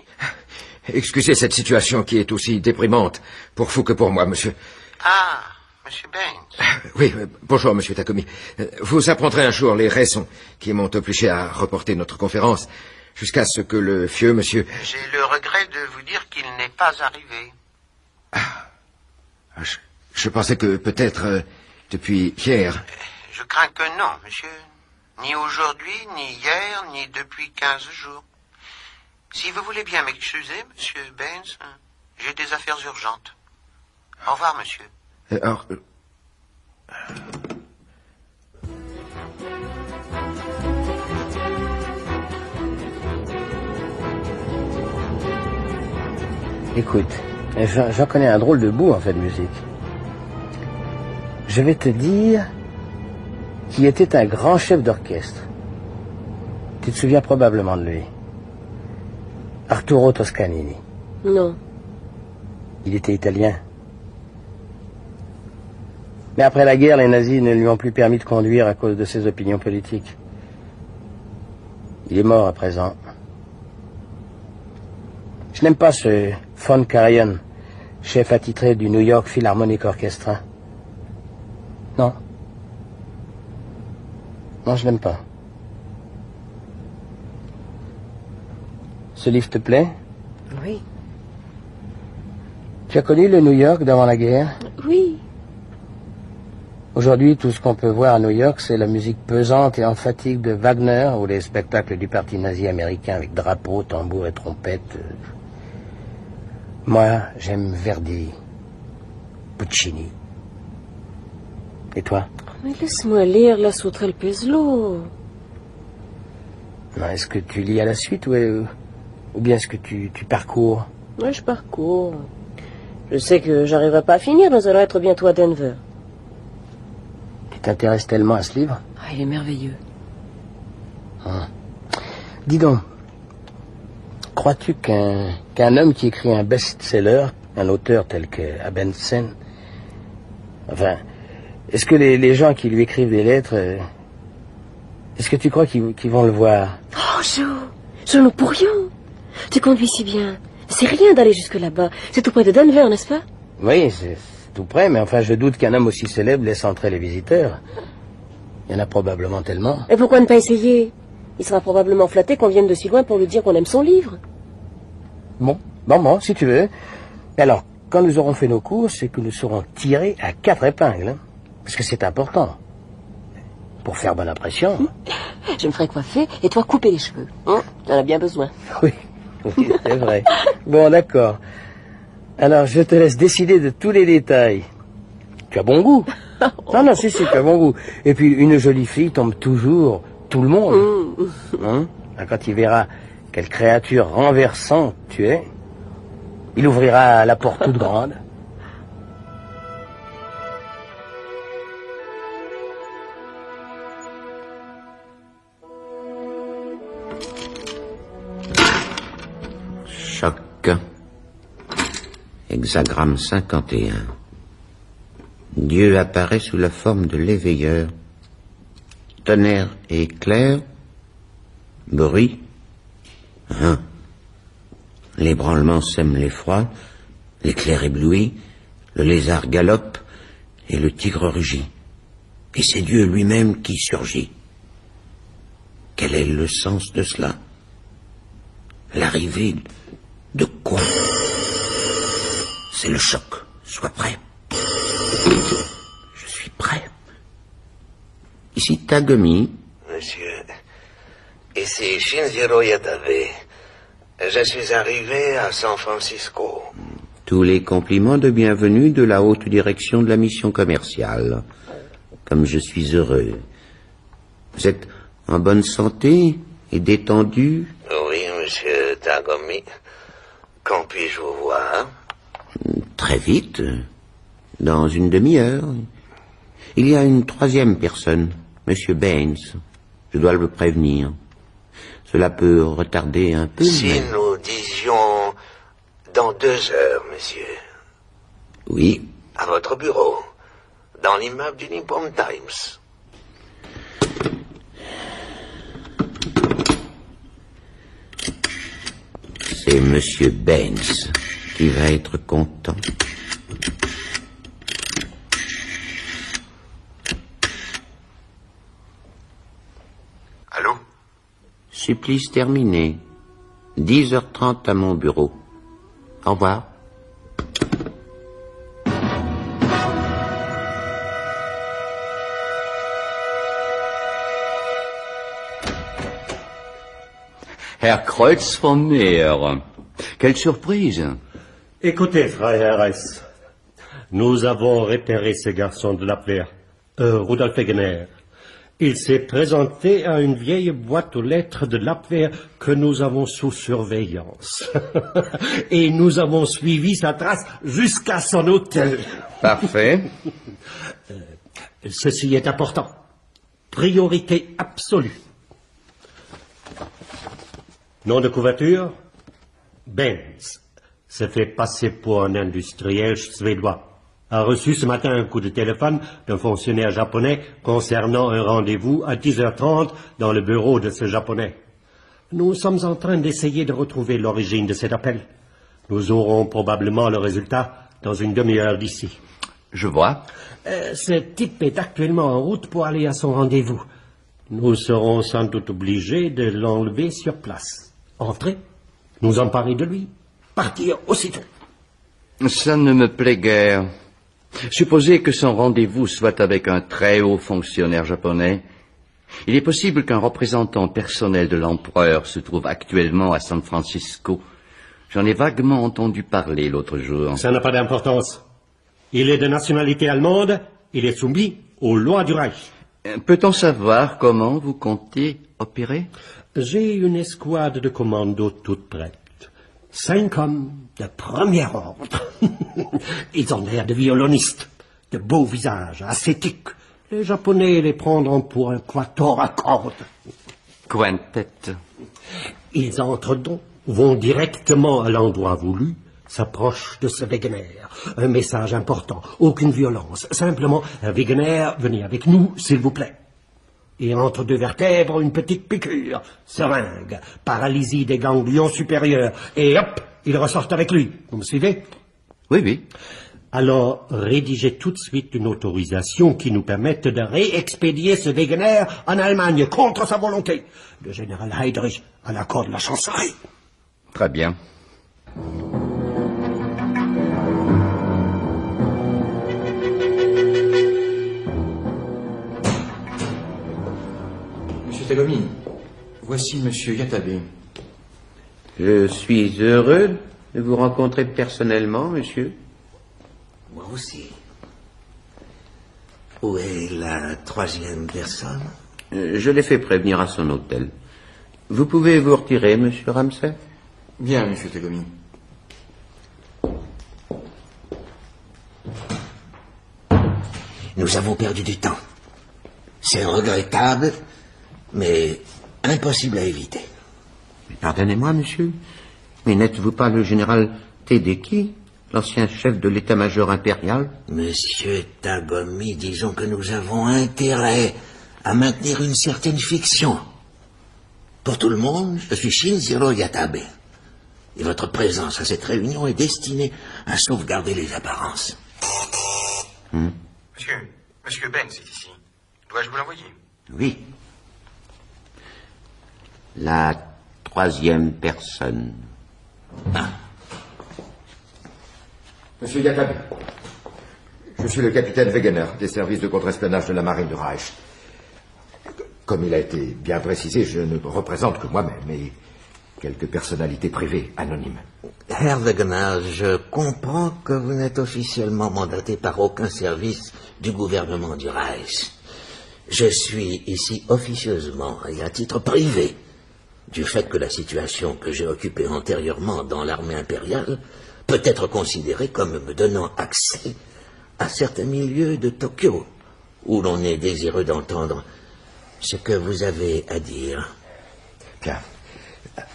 Excusez cette situation qui est aussi déprimante pour vous que pour moi, monsieur. Ah, monsieur Baines. Oui, bonjour, Monsieur Takomi. Vous apprendrez un jour les raisons qui m'ont obligé à reporter notre conférence jusqu'à ce que le vieux monsieur... J'ai le regret de vous dire qu'il n'est pas arrivé. Je pensais que peut-être depuis hier... Je crains que non, monsieur. Ni aujourd'hui, ni hier, ni depuis 15 jours. Si vous voulez bien m'excuser, monsieur Baines, j'ai des affaires urgentes. Au revoir, monsieur. Écoute, j'en connais un drôle de bout en fait de musique. Je vais te dire qui était un grand chef d'orchestre. Tu te souviens probablement de lui. Arturo Toscanini. Non. Il était italien. Mais après la guerre, les nazis ne lui ont plus permis de conduire à cause de ses opinions politiques. Il est mort à présent. Je n'aime pas ce von Karajan, chef attitré du New York Philharmonic Orchestra. Non. Non, je n'aime pas. Ce livre te plaît? Oui. Tu as connu le New York d'avant la guerre? Oui. Aujourd'hui, tout ce qu'on peut voir à New York, c'est la musique pesante et emphatique de Wagner ou les spectacles du parti nazi américain avec drapeaux, tambours et trompettes. Moi, j'aime Verdi, Puccini. Et toi? Mais laisse-moi lire La Souterelle Peslo. Non, est-ce que tu lis à la suite ou bien est-ce que tu parcours? Oui, je parcours. Je sais que j'arriverai pas à finir, nous allons être bientôt à Denver. Tu t'intéresses tellement à ce livre? Ah, il est merveilleux. Dis donc, crois-tu qu'un homme qui écrit un best-seller, un auteur tel que Abensen, enfin, est-ce que les gens qui lui écrivent des lettres, est-ce que tu crois qu'ils vont le voir? Oh, Jo, nous pourrions. Tu conduis si bien. C'est rien d'aller jusque là-bas. C'est tout près de Denver, n'est-ce pas? Oui, c'est tout près, mais enfin, je doute qu'un homme aussi célèbre laisse entrer les visiteurs. Il y en a probablement tellement. Et pourquoi ne pas essayer? Il sera probablement flatté qu'on vienne de si loin pour lui dire qu'on aime son livre. Bon, si tu veux. Alors, quand nous aurons fait nos courses, c'est que nous serons tirés à 4 épingles. Hein, parce que c'est important. Pour faire bonne impression. Je me ferai coiffer et toi couper les cheveux. T'en as bien besoin. Oui, c'est vrai. Bon, d'accord. Alors, je te laisse décider de tous les détails. Tu as bon goût. Non, si, tu as bon goût. Et puis, une jolie fille tombe toujours tout le monde. Hein? Quand il verra quelle créature renversante tu es, il ouvrira la porte toute grande. Choc. Hexagramme 51. Dieu apparaît sous la forme de l'éveilleur. Tonnerre et éclair. Bruit. L'ébranlement sème l'effroi. L'éclair éblouit. Le lézard galope. Et le tigre rugit. Et c'est Dieu lui-même qui surgit. Quel est le sens de cela? L'arrivée de quoi? C'est le choc. Sois prêt. Je suis prêt. Ici Tagomi. Monsieur, ici Shinjiro Yatabe. Je suis arrivé à San Francisco. Tous les compliments de bienvenue de la haute direction de la mission commerciale. Comme je suis heureux. Vous êtes en bonne santé et détendu? Oui, monsieur Tagomi. Quand puis-je vous voir? Très vite. Dans une demi-heure. Il y a une troisième personne, Monsieur Baines. Je dois le prévenir. Cela peut retarder un peu, Si mais... nous disions dans 2 heures, monsieur. Oui. À votre bureau. Dans l'immeuble du Nippon Times. C'est Monsieur Baines qui va être content. Allô? Supplice terminé. 10h30 à mon bureau. Au revoir. Herr Kreutz von Meer. Quelle surprise. Écoutez, Frère R.S., nous avons repéré ce garçon de l'Abwehr, Rudolf Wegener. Il s'est présenté à une vieille boîte aux lettres de l'Abwehr que nous avons sous surveillance. Et nous avons suivi sa trace jusqu'à son hôtel. Parfait. Ceci est important. Priorité absolue. Nom de couverture, Benz. Se fait passer pour un industriel suédois. A reçu ce matin un coup de téléphone d'un fonctionnaire japonais concernant un rendez-vous à 10h30 dans le bureau de ce japonais. Nous sommes en train d'essayer de retrouver l'origine de cet appel. Nous aurons probablement le résultat dans une demi-heure d'ici. Je vois. Ce type est actuellement en route pour aller à son rendez-vous. Nous serons sans doute obligés de l'enlever sur place. Entrer, nous emparer de lui, partir aussitôt. Ça ne me plaît guère. Supposez que son rendez-vous soit avec un très haut fonctionnaire japonais. Il est possible qu'un représentant personnel de l'empereur se trouve actuellement à San Francisco. J'en ai vaguement entendu parler l'autre jour. Ça n'a pas d'importance. Il est de nationalité allemande, il est soumis aux lois du Reich. Peut-on savoir comment vous comptez opérer? J'ai une escouade de commando toute prête. 5 hommes de premier ordre. Ils ont l'air de violonistes, de beaux visages, ascétiques. Les Japonais les prendront pour un quatuor à cordes. Quintet. Ils entrent donc, vont directement à l'endroit voulu, s'approchent de ce Wegener. Un message important, aucune violence. Simplement, Wegener, venez avec nous, s'il vous plaît. Et entre 2 vertèbres, une petite piqûre, seringue, paralysie des ganglions supérieurs. Et hop, ils ressortent avec lui. Vous me suivez? Oui, oui. Alors, rédigez tout de suite une autorisation qui nous permette de réexpédier ce Wegener en Allemagne contre sa volonté. Le général Heydrich à l'accord de la chancellerie. Très bien. Monsieur Tagomi, voici Monsieur Yatabe. Je suis heureux de vous rencontrer personnellement, monsieur. Moi aussi. Où est la 3e personne? Je l'ai fait prévenir à son hôtel. Vous pouvez vous retirer, monsieur Ramsay? Bien, Monsieur Tagomi. Nous avons perdu du temps. C'est regrettable, mais impossible à éviter. Pardonnez-moi, monsieur, mais n'êtes-vous pas le général Tedeki, l'ancien chef de l'état-major impérial? Monsieur Tagomi, disons que nous avons intérêt à maintenir une certaine fiction. Pour tout le monde, je suis Shinjiro Yatabe. Et votre présence à cette réunion est destinée à sauvegarder les apparences. Monsieur Benz est ici. Dois-je vous l'envoyer? Oui. La 3e personne. Monsieur Yatabe, je suis le capitaine Wegener des services de contre-espionnage de la marine du Reich. Comme il a été bien précisé, je ne représente que moi-même et quelques personnalités privées anonymes. Herr Wegener, je comprends que vous n'êtes officiellement mandaté par aucun service du gouvernement du Reich. Je suis ici officieusement et à titre privé, du fait que la situation que j'ai occupée antérieurement dans l'armée impériale peut être considérée comme me donnant accès à certains milieux de Tokyo, où l'on est désireux d'entendre ce que vous avez à dire. Bien.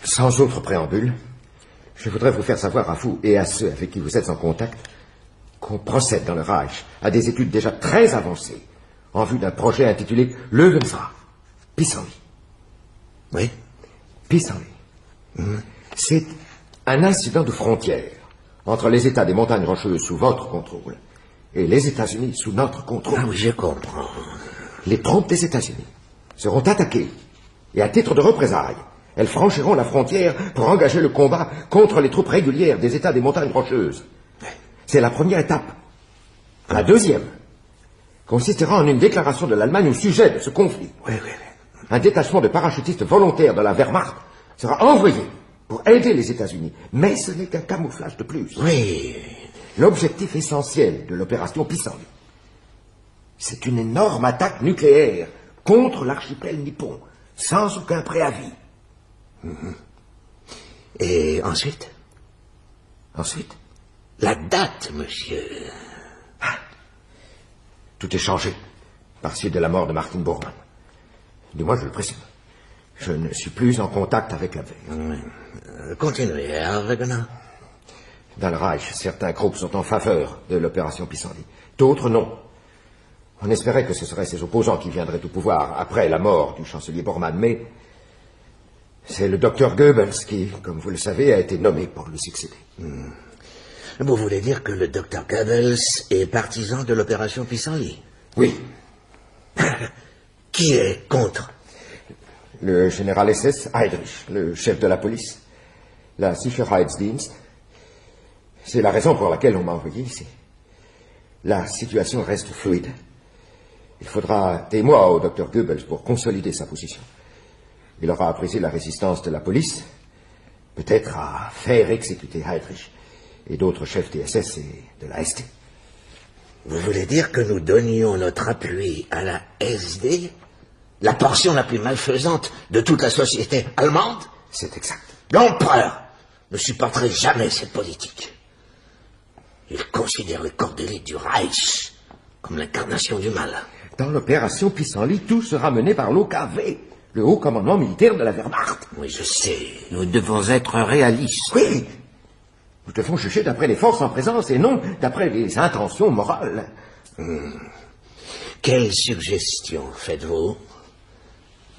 Sans autre préambule, je voudrais vous faire savoir à vous et à ceux avec qui vous êtes en contact qu'on procède dans le Reich à des études déjà très avancées en vue d'un projet intitulé Löwenzahn, Pissenlit. Oui. Pissenlit. C'est un incident de frontière entre les États des montagnes rocheuses sous votre contrôle et les États-Unis sous notre contrôle. Ah oui, je comprends. Les troupes des États-Unis seront attaquées et à titre de représailles, elles franchiront la frontière pour engager le combat contre les troupes régulières des États des montagnes rocheuses. C'est la première étape. La deuxième consistera en une déclaration de l'Allemagne au sujet de ce conflit. Un détachement de parachutistes volontaires de la Wehrmacht sera envoyé pour aider les États-Unis. Mais ce n'est qu'un camouflage de plus. Oui. L'objectif essentiel de l'opération Pissenlit, c'est une énorme attaque nucléaire contre l'archipel nippon, sans aucun préavis. Et ensuite? Ensuite? La date, monsieur. Tout est changé par suite de la mort de Martin Bormann. Du moins, je le précise. Je ne suis plus en contact avec la veille. Continuez, Herr Wegener. Dans le Reich, certains groupes sont en faveur de l'opération Pissenlit. D'autres, non. On espérait que ce seraient ses opposants qui viendraient au pouvoir après la mort du chancelier Bormann, mais c'est le docteur Goebbels qui, comme vous le savez, a été nommé pour lui succéder. Vous voulez dire que le docteur Goebbels est partisan de l'opération Pissenlit? Oui. Qui est contre? Le général SS Heydrich, le chef de la police, la Sicherheitsdienst. C'est la raison pour laquelle on m'a envoyé ici. La situation reste fluide. Il faudra des mois au docteur Goebbels pour consolider sa position. Il aura apprécié la résistance de la police, peut-être à faire exécuter Heydrich et d'autres chefs des SS et de la ST. Vous voulez dire que nous donnions notre appui à la SD, la portion la plus malfaisante de toute la société allemande? C'est exact. L'empereur ne supporterait jamais cette politique. Il considère le corps d'élite du Reich comme l'incarnation du mal. Dans l'opération Pissenlit, tout sera mené par l'OKW, le haut commandement militaire de la Wehrmacht. Oui, je sais. Nous devons être réalistes. Oui. Nous devons juger d'après les forces en présence et non d'après les intentions morales. Quelle suggestion faites-vous?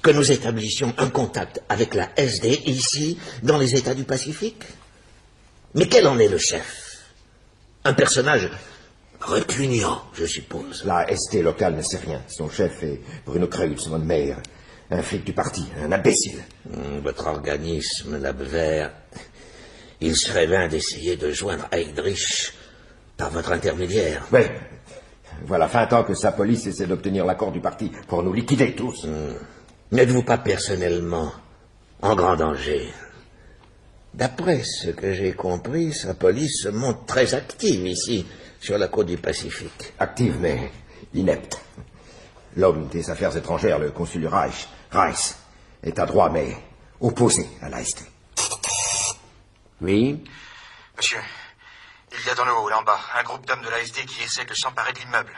Que nous établissions un contact avec la SD ici, dans les États du Pacifique? Mais quel en est le chef? Un personnage répugnant, je suppose. La ST locale ne sait rien. Son chef est Bruno Kreutz von Meyer, un flic du parti, un imbécile. Votre organisme, l'Abwehr, il serait vain d'essayer de joindre Heydrich par votre intermédiaire. Oui. Voilà 20 ans que sa police essaie d'obtenir l'accord du parti pour nous liquider tous. N'êtes-vous pas personnellement en grand danger? D'après ce que j'ai compris, sa police se montre très active ici, sur la côte du Pacifique. Active, mais inepte. L'homme des affaires étrangères, le consul du Reich, est adroit, mais opposé à l'AST. Oui? Monsieur, il y a dans le hall, en bas, un groupe d'hommes de l'ASD qui essaie de s'emparer de l'immeuble.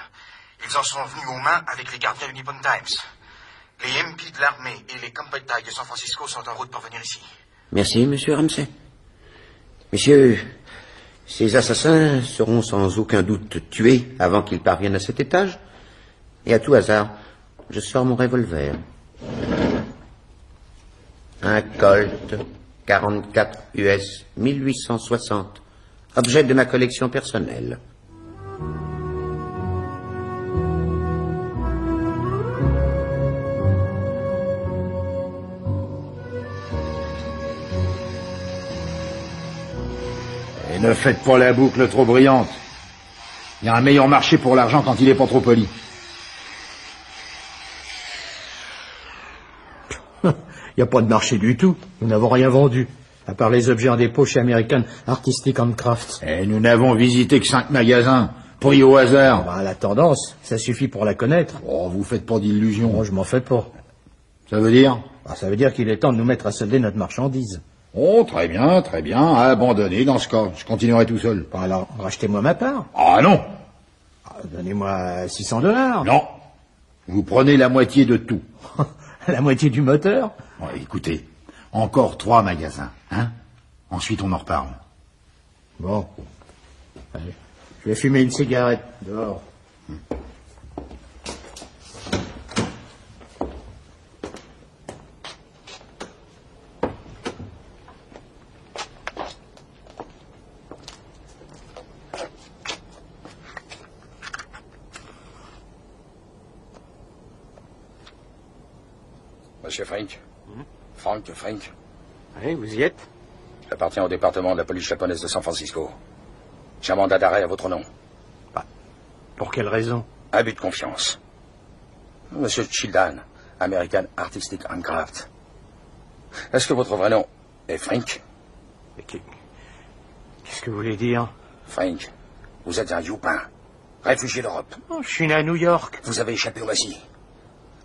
Ils en sont venus aux mains avec les gardiens du Nippon Times. Les MP de l'armée et les Kampetai de San Francisco sont en route pour venir ici. Merci, monsieur Ramsey. Messieurs, ces assassins seront sans aucun doute tués avant qu'ils parviennent à cet étage. Et à tout hasard, je sors mon revolver. Un Colt 44 US 1860, objet de ma collection personnelle. Et ne faites pas la boucle trop brillante. Il y a un meilleur marché pour l'argent quand il est pas trop poli. Il n'y a pas de marché du tout. Nous n'avons rien vendu, à part les objets en dépôt chez American Artistic and Crafts. Et nous n'avons visité que 5 magasins, pris au hasard. La tendance, ça suffit pour la connaître. Oh, vous faites pas d'illusions. Moi, je m'en fais pas. Ça veut dire? Ça veut dire qu'il est temps de nous mettre à solder notre marchandise. Oh, très bien, abandonné dans ce cas. Je continuerai tout seul. Alors, rachetez-moi ma part. Ah non. Donnez-moi $600. Non. Vous prenez la moitié de tout. La moitié du moteur? Oh, écoutez, encore 3 magasins, hein? Ensuite, on en reparle. Bon. Allez, je vais fumer une cigarette dehors. Monsieur Frank. Frank. Oui, vous y êtes? J'appartiens au département de la police japonaise de San Francisco. J'ai un mandat d'arrêt à votre nom. Pour quelle raison? Abus de confiance. Monsieur Childan, American Artistic and Crafts. Est-ce que votre vrai nom est Frank? Mais qu'est-ce que vous voulez dire? Frank, vous êtes un youpin, réfugié d'Europe. Oh, je suis né à New York. Vous avez échappé au massif.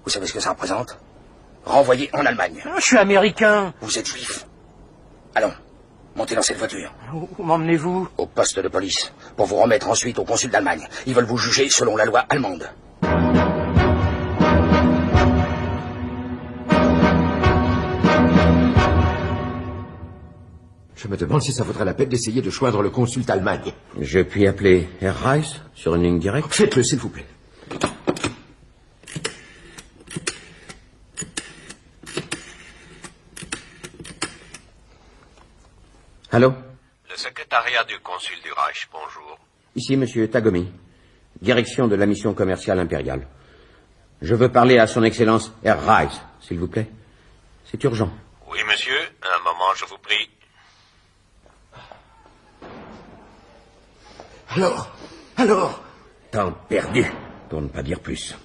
Vous savez ce que ça représente? Renvoyé en Allemagne. Je suis américain. Vous êtes juif. Allons, montez dans cette voiture. Où m'emmenez-vous? Au poste de police, pour vous remettre ensuite au consul d'Allemagne. Ils veulent vous juger selon la loi allemande. Je me demande si ça vaudrait la peine d'essayer de joindre le consul d'Allemagne. Je puis appeler Herr Reis sur une ligne directe? Faites-le, s'il vous plaît. Allô? Le secrétariat du consul du Reich, bonjour. Ici, monsieur Tagomi, direction de la mission commerciale impériale. Je veux parler à son excellence Herr Reis, s'il vous plaît. C'est urgent. Oui, monsieur. Un moment, je vous prie. Alors Temps perdu, pour ne pas dire plus.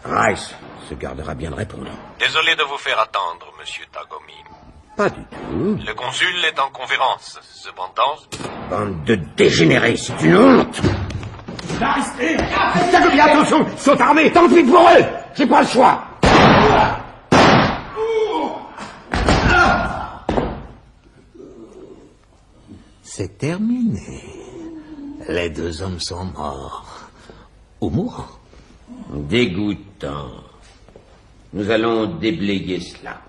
Reis se gardera bien de répondre. Désolé de vous faire attendre, monsieur Tagomi. Pas du tout. Le consul est en conférence. Cependant... Bande de dégénérés, c'est une honte. Tagomi, attention, ils sont armés, tant pis pour eux. J'ai pas le choix. C'est terminé. Les deux hommes sont morts. Ou mourants. Dégoûtant. Nous allons déblayer cela.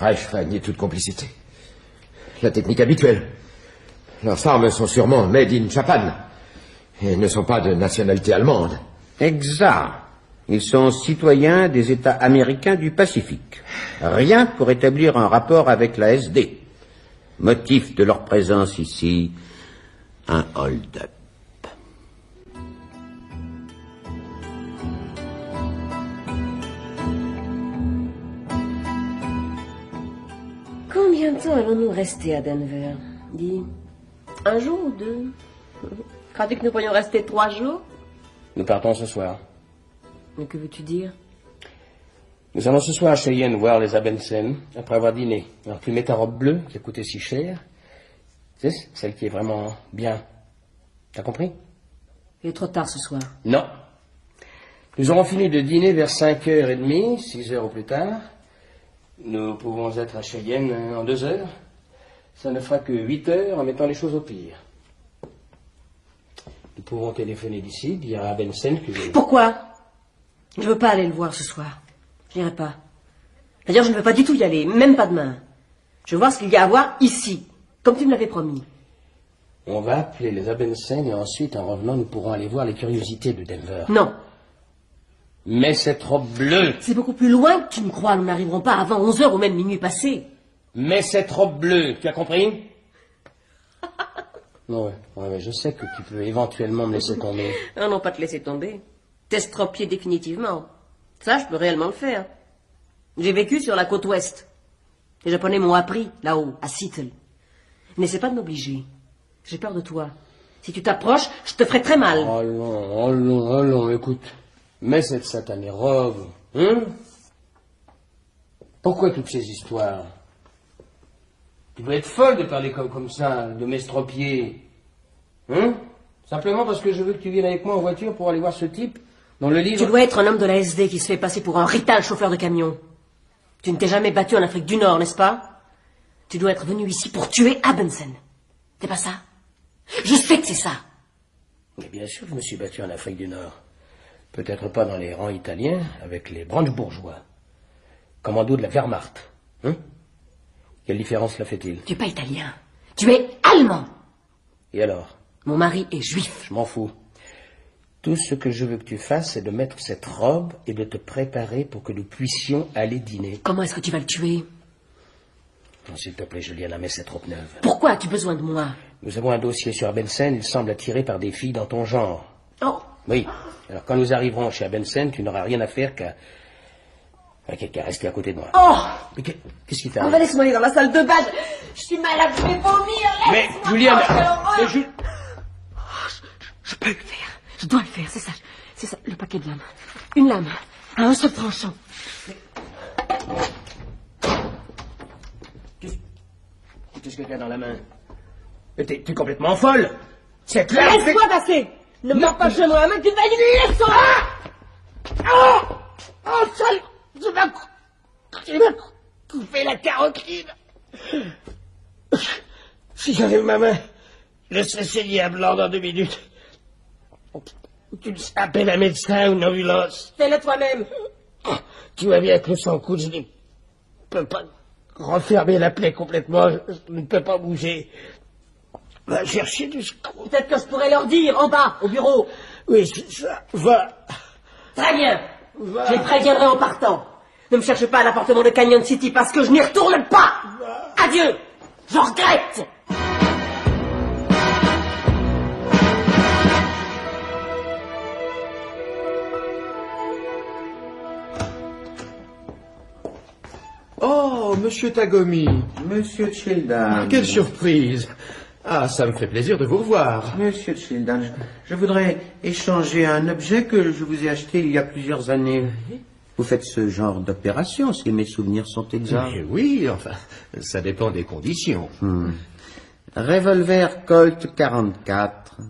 Reich va nier toute complicité. La technique habituelle. Leurs armes sont sûrement made in Japan. Et ne sont pas de nationalité allemande. Exact. Ils sont citoyens des États américains du Pacifique. Rien pour établir un rapport avec la SD. Motif de leur présence ici, un hold-up. Combien de temps allons-nous rester à Denver? Dis, un jour ou deux? Crois-tu que nous pourrions rester 3 jours? Nous partons ce soir. Mais que veux-tu dire? Nous allons ce soir à Cheyenne voir les Abensen, après avoir dîné. Alors tu mets ta robe bleue, qui a coûté si cher. C'est celle qui est vraiment bien. T'as compris? Il est trop tard ce soir. Non. Nous aurons fini de dîner vers 5h30, 6h au plus tard. Nous pouvons être à Cheyenne en 2 heures. Ça ne fera que 8 heures en mettant les choses au pire. Nous pouvons téléphoner d'ici, dire à Benson que je... Pourquoi? Je ne veux pas aller le voir ce soir. Je n'irai pas. D'ailleurs, je ne veux pas du tout y aller, même pas demain. Je veux voir ce qu'il y a à voir ici, comme tu me l'avais promis. On va appeler les Abensen et ensuite, en revenant, nous pourrons aller voir les curiosités de Denver. Non. Mais cette robe bleue... C'est beaucoup plus loin que tu ne crois. Nous n'arriverons pas avant 11 heures ou même minuit passé. Mais cette robe bleue, tu as compris? Non, ouais, je sais que tu peux éventuellement me laisser tomber. Ah non, pas te laisser tomber. T'estropier définitivement. Ça, je peux réellement le faire. J'ai vécu sur la côte ouest. Les Japonais m'ont appris, là-haut, à Seattle. N'essaie pas de m'obliger. J'ai peur de toi. Si tu t'approches, je te ferai très mal. Oh non, écoute. Mets cette satanée robe. Hein? Pourquoi toutes ces histoires? Tu dois être folle de parler comme ça, de m'estropier. Hein? Simplement parce que je veux que tu viennes avec moi en voiture pour aller voir ce type dans le livre... Tu dois être un homme de la SD qui se fait passer pour un rital chauffeur de camion. Tu ne t'es jamais battu en Afrique du Nord, n'est-ce pas? Tu dois être venu ici pour tuer Abensen. C'est pas ça? Je sais que c'est ça. Mais bien sûr, je me suis battu en Afrique du Nord. Peut-être pas dans les rangs italiens, avec les Brandebourgeois. Commando de la Wehrmacht. Hein? Quelle différence cela fait-il? Tu n'es pas italien. Tu es allemand. Et alors? Mon mari est juif. Je m'en fous. Tout ce que je veux que tu fasses, c'est de mettre cette robe et de te préparer pour que nous puissions aller dîner. Comment est-ce que tu vas le tuer? Non, s'il te plaît, Juliana, mets cette robe neuve. Pourquoi as-tu besoin de moi? Nous avons un dossier sur Abensen, il semble attiré par des filles dans ton genre. Oh. Oui. Alors quand nous arriverons chez Abensen, tu n'auras rien à faire qu'à rester à côté de moi. Oh! Mais qu'est-ce qui On t'arrive? va laisse-moi aller dans la salle de bain. Je suis malade, je vais vomir. Mais, Juliana, Je peux le faire. Je dois le faire, c'est ça. C'est ça, le paquet de lames. Une lame, à un seul tranchant. Qu'est-ce que tu as dans la main? T'es complètement folle! Cette lame... Laisse-moi passer! Ne me pas chez moi, mais tu vas lui laisser! Oh, sale! Tu m'as coupé la carotide! Si j'enlève ma main, je serai saigné à blanc dans 2 minutes. Tu appelles un médecin ou une ambulance. Fais-le toi-même. Tu vois bien que le sang coule, je ne peux pas refermer la plaie complètement, je ne peux pas bouger. Va chercher du secours. Peut-être que je pourrais leur dire, en bas, au bureau. Oui, c'est ça. Va. Très bien. Je les préviendrai en partant. Ne me cherche pas à l'appartement de Canyon City parce que je n'y retourne pas. Adieu. Je regrette. Oh, Monsieur Tagomi, Monsieur Childan. Quelle surprise! Ah, ça me fait plaisir de vous revoir. Monsieur Childan, je voudrais échanger un objet que je vous ai acheté il y a plusieurs années. Vous faites ce genre d'opération, si mes souvenirs sont exacts. Mais oui, enfin, ça dépend des conditions. Revolver Colt 44.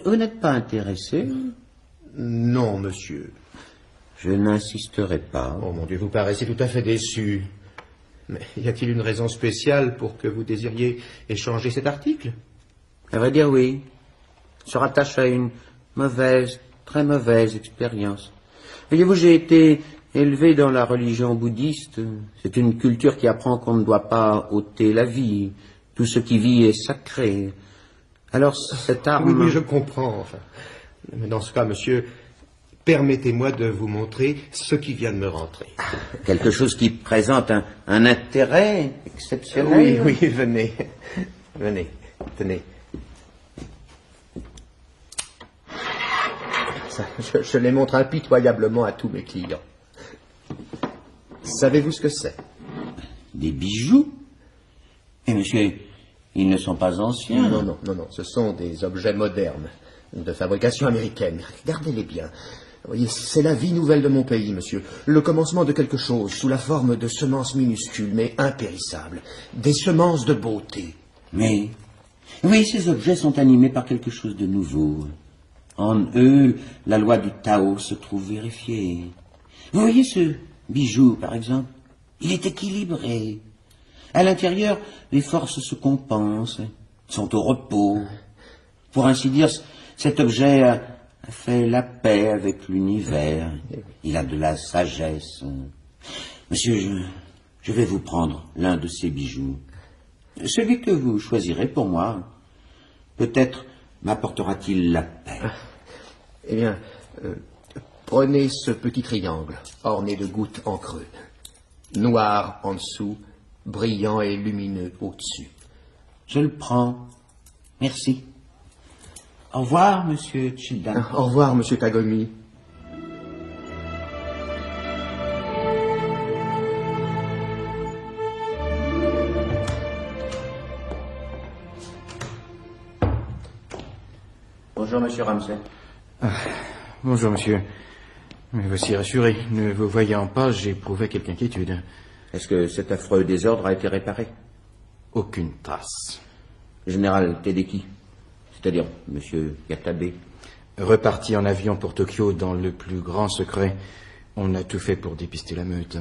Vous n'êtes pas intéressé? Non, monsieur. Je n'insisterai pas. Oh mon Dieu, vous paraissez tout à fait déçu. Mais y a-t-il une raison spéciale pour que vous désiriez échanger cet article? À vrai dire, oui. Se rattache à une mauvaise, très mauvaise expérience. Voyez-vous, j'ai été élevé dans la religion bouddhiste. C'est une culture qui apprend qu'on ne doit pas ôter la vie. Tout ce qui vit est sacré. Alors, cette arme... Oui, je comprends, enfin. Mais dans ce cas, monsieur, permettez-moi de vous montrer ce qui vient de me rentrer. Quelque chose qui présente un intérêt exceptionnel. Oui, oui, venez. Venez, tenez. Ça, je les montre impitoyablement à tous mes clients. Savez-vous ce que c'est? Des bijoux? Eh, monsieur, ils ne sont pas anciens. Non, ce sont des objets modernes, de fabrication américaine. Regardez-les bien. Vous voyez, c'est la vie nouvelle de mon pays, monsieur. Le commencement de quelque chose, sous la forme de semences minuscules, mais impérissables. Des semences de beauté. Mais, oui, ces objets sont animés par quelque chose de nouveau. En eux, la loi du Tao se trouve vérifiée. Vous voyez ce bijou, par exemple? Il est équilibré. À l'intérieur, les forces se compensent, sont au repos. Pour ainsi dire, cet objet a fait la paix avec l'univers. Il a de la sagesse. Monsieur, je vais vous prendre l'un de ces bijoux. Celui que vous choisirez pour moi. Peut-être m'apportera-t-il la paix. Eh bien, prenez ce petit triangle, orné de gouttes en creux. Noir en dessous, brillant et lumineux au-dessus. Je le prends. Merci. Au revoir, monsieur Childan. Au revoir, monsieur Tagomi. Bonjour, monsieur Ramsey. Bonjour, monsieur. Me voici rassuré. Ne vous voyant pas, j'éprouvais quelque inquiétude. Est-ce que cet affreux désordre a été réparé? Aucune trace. Général Tedeki, c'est-à-dire monsieur Yatabe. Reparti en avion pour Tokyo dans le plus grand secret. On a tout fait pour dépister la meute.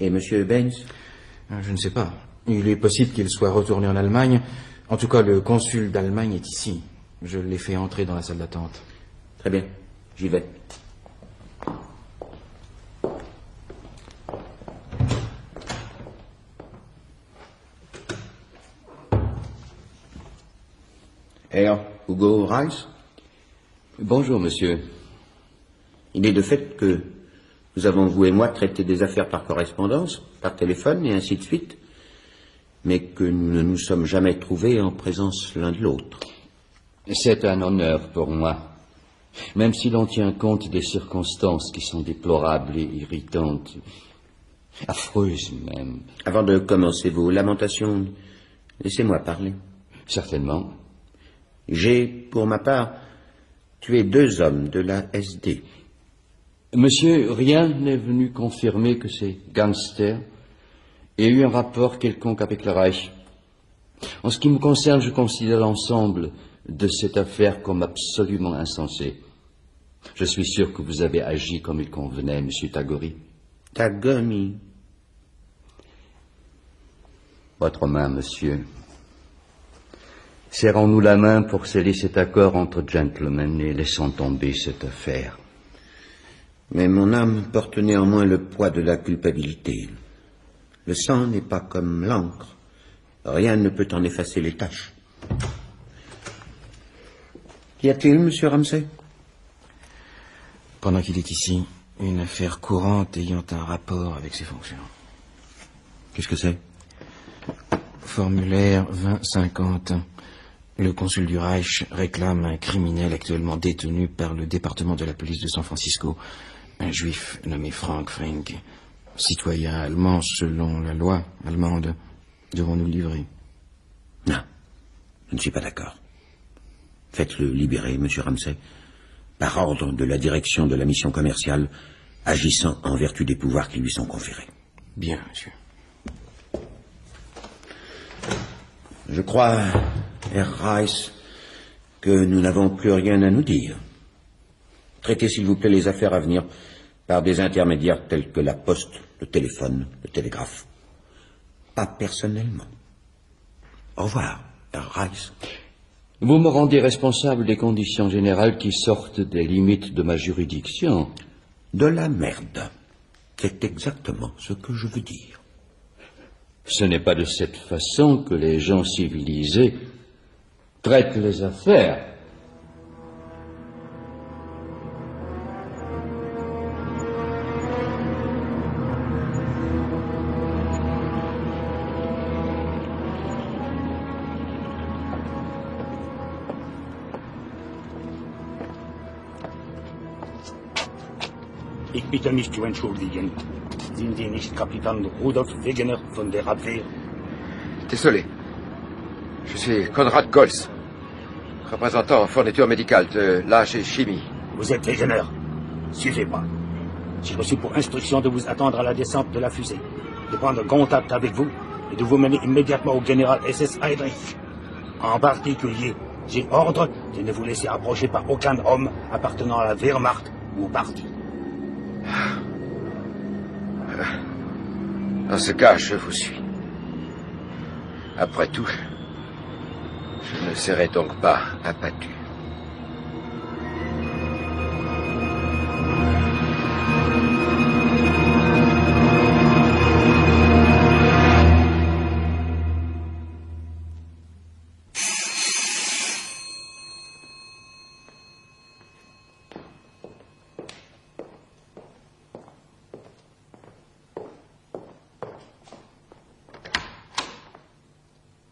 Et monsieur Benz? Je ne sais pas. Il est possible qu'il soit retourné en Allemagne. En tout cas, le consul d'Allemagne est ici. Je l'ai fait entrer dans la salle d'attente. Très bien, j'y vais. Herr Hugo Reis? Bonjour, monsieur. Il est de fait que nous avons, vous et moi, traité des affaires par correspondance, par téléphone et ainsi de suite, mais que nous ne nous sommes jamais trouvés en présence l'un de l'autre. C'est un honneur pour moi, même si l'on tient compte des circonstances qui sont déplorables et irritantes, affreuses même. Avant de commencer vos lamentations, laissez-moi parler. Certainement. J'ai, pour ma part, tué 2 hommes de la SD. Monsieur, rien n'est venu confirmer que ces gangsters aient eu un rapport quelconque avec le Reich. En ce qui me concerne, je considère l'ensemble de cette affaire comme absolument insensé. Je suis sûr que vous avez agi comme il convenait, monsieur Tagori. Tagomi. Votre main, monsieur. Serrons-nous la main pour sceller cet accord entre gentlemen et laissons tomber cette affaire. Mais mon âme porte néanmoins le poids de la culpabilité. Le sang n'est pas comme l'encre. Rien ne peut en effacer les taches. Qu'y a-t-il, monsieur Ramsey? Pendant qu'il est ici, une affaire courante ayant un rapport avec ses fonctions. Qu'est-ce que c'est? Formulaire 2050. Le consul du Reich réclame un criminel actuellement détenu par le département de la police de San Francisco. Un juif nommé Frank Frink. Citoyen allemand selon la loi allemande. Devons-nous le livrer? Non, je ne suis pas d'accord. Faites-le libérer, monsieur Ramsey. Par ordre de la direction de la mission commerciale, agissant en vertu des pouvoirs qui lui sont conférés. Bien, monsieur. Je crois, Herr Reiss, que nous n'avons plus rien à nous dire. Traitez, s'il vous plaît, les affaires à venir par des intermédiaires tels que la poste, le téléphone, le télégraphe. Pas personnellement. Au revoir, Herr Reiss. Vous me rendez responsable des conditions générales qui sortent des limites de ma juridiction. De la merde. C'est exactement ce que je veux dire. Ce n'est pas de cette façon que les gens civilisés traitent les affaires. Ich bitte mich zu entschuldigen. Sind Sie nicht Kapitän Rudolf Wegener von der Abwehr? Désolé. Je suis Konrad Goltz, représentant fourniture médicale de l'AG Chimie. Vous êtes Wegener. Suivez-moi. J'ai reçu pour instruction de vous attendre à la descente de la fusée, de prendre contact avec vous et de vous mener immédiatement au général SS Heydrich. En particulier, j'ai ordre de ne vous laisser approcher par aucun homme appartenant à la Wehrmacht ou au parti. Dans ce cas, je vous suis. Après tout, je ne serai donc pas abattu.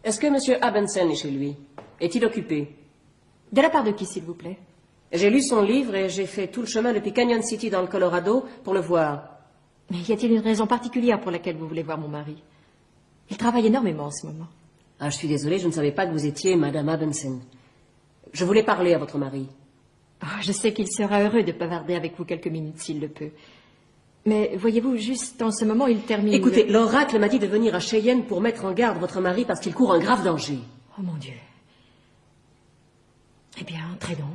Est-ce que M. Abensen est chez lui? Est-il occupé? De la part de qui, s'il vous plaît? J'ai lu son livre et j'ai fait tout le chemin depuis Canyon City dans le Colorado pour le voir. Mais y a-t-il une raison particulière pour laquelle vous voulez voir mon mari? Il travaille énormément en ce moment. Ah, je suis désolée, je ne savais pas que vous étiez Madame Abensen. Je voulais parler à votre mari. Oh, je sais qu'il sera heureux de bavarder avec vous quelques minutes s'il le peut. Mais voyez-vous, juste en ce moment, il termine... Écoutez, l'oracle m'a dit de venir à Cheyenne pour mettre en garde votre mari parce qu'il court un grave danger. Oh mon Dieu. Eh bien, très donc.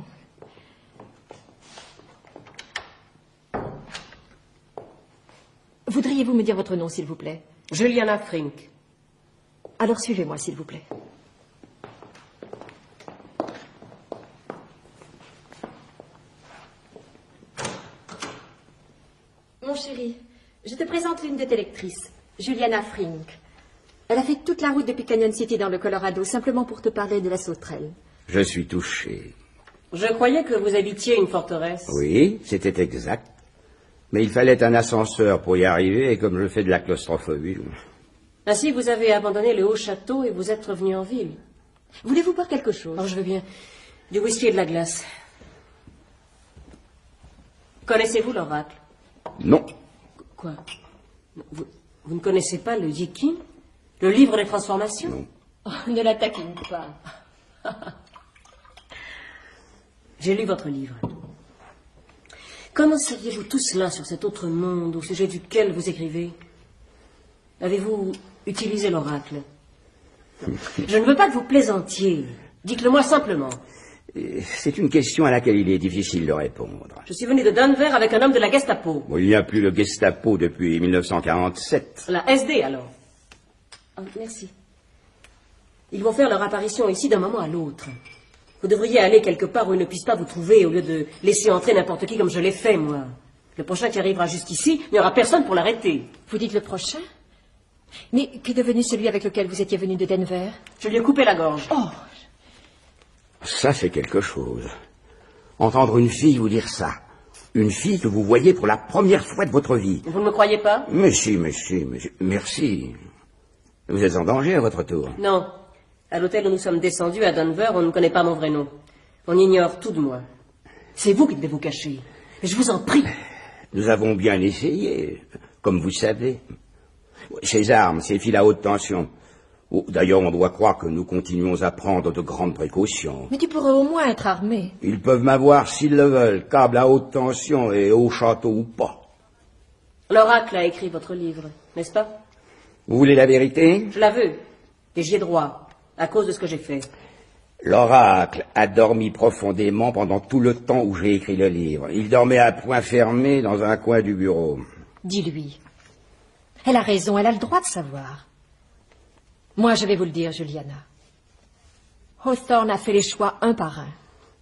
Voudriez-vous me dire votre nom, s'il vous plaît? Juliana Frink. Alors suivez-moi, s'il vous plaît. Mon chéri, je te présente l'une de tes lectrices, Juliana Frink. Elle a fait toute la route depuis Canyon City dans le Colorado, simplement pour te parler de la sauterelle. Je suis touché. Je croyais que vous habitiez une forteresse. Oui, c'était exact. Mais il fallait un ascenseur pour y arriver, et comme je fais de la claustrophobie... Ainsi, vous avez abandonné le haut château et vous êtes revenu en ville. Voulez-vous boire quelque chose? Oh, je veux bien. Du whisky et de la glace. Connaissez-vous l'oracle? Non. Quoi? Vous ne connaissez pas le Yikin? Le livre des transformations? Non. Oh, ne la taquine pas. J'ai lu votre livre. Comment saviez-vous tout cela sur cet autre monde au sujet duquel vous écrivez? Avez-vous utilisé l'oracle? Je ne veux pas que vous plaisantiez. Dites-le-moi simplement. C'est une question à laquelle il est difficile de répondre. Je suis venu de Denver avec un homme de la Gestapo. Bon, il n'y a plus le Gestapo depuis 1947. La SD, alors. Oh, merci. Ils vont faire leur apparition ici d'un moment à l'autre. Vous devriez aller quelque part où ils ne puissent pas vous trouver au lieu de laisser entrer n'importe qui comme je l'ai fait, moi. Le prochain qui arrivera jusqu'ici, il n'y aura personne pour l'arrêter. Vous dites le prochain? Mais qu'est devenu celui avec lequel vous étiez venu de Denver? Je lui ai coupé la gorge. Oh! Ça, c'est quelque chose. Entendre une fille vous dire ça. Une fille que vous voyez pour la première fois de votre vie. Vous ne me croyez pas? Mais si. Merci. Vous êtes en danger à votre tour? Non. À l'hôtel où nous sommes descendus à Denver, on ne connaît pas mon vrai nom. On ignore tout de moi. C'est vous qui devez vous cacher. Et je vous en prie. Nous avons bien essayé, comme vous savez. Ces armes, ces fils à haute tension. Oh, d'ailleurs, on doit croire que nous continuons à prendre de grandes précautions. Mais tu pourrais au moins être armé. Ils peuvent m'avoir s'ils le veulent, câble à haute tension et au château ou pas. L'oracle a écrit votre livre, n'est-ce pas? Vous voulez la vérité? Je la veux. Et j'y ai droit, à cause de ce que j'ai fait. L'oracle a dormi profondément pendant tout le temps où j'ai écrit le livre. Il dormait à poing fermé dans un coin du bureau. Dis-lui. Elle a raison, elle a le droit de savoir. Moi, je vais vous le dire, Juliana. Hawthorne a fait les choix un par un.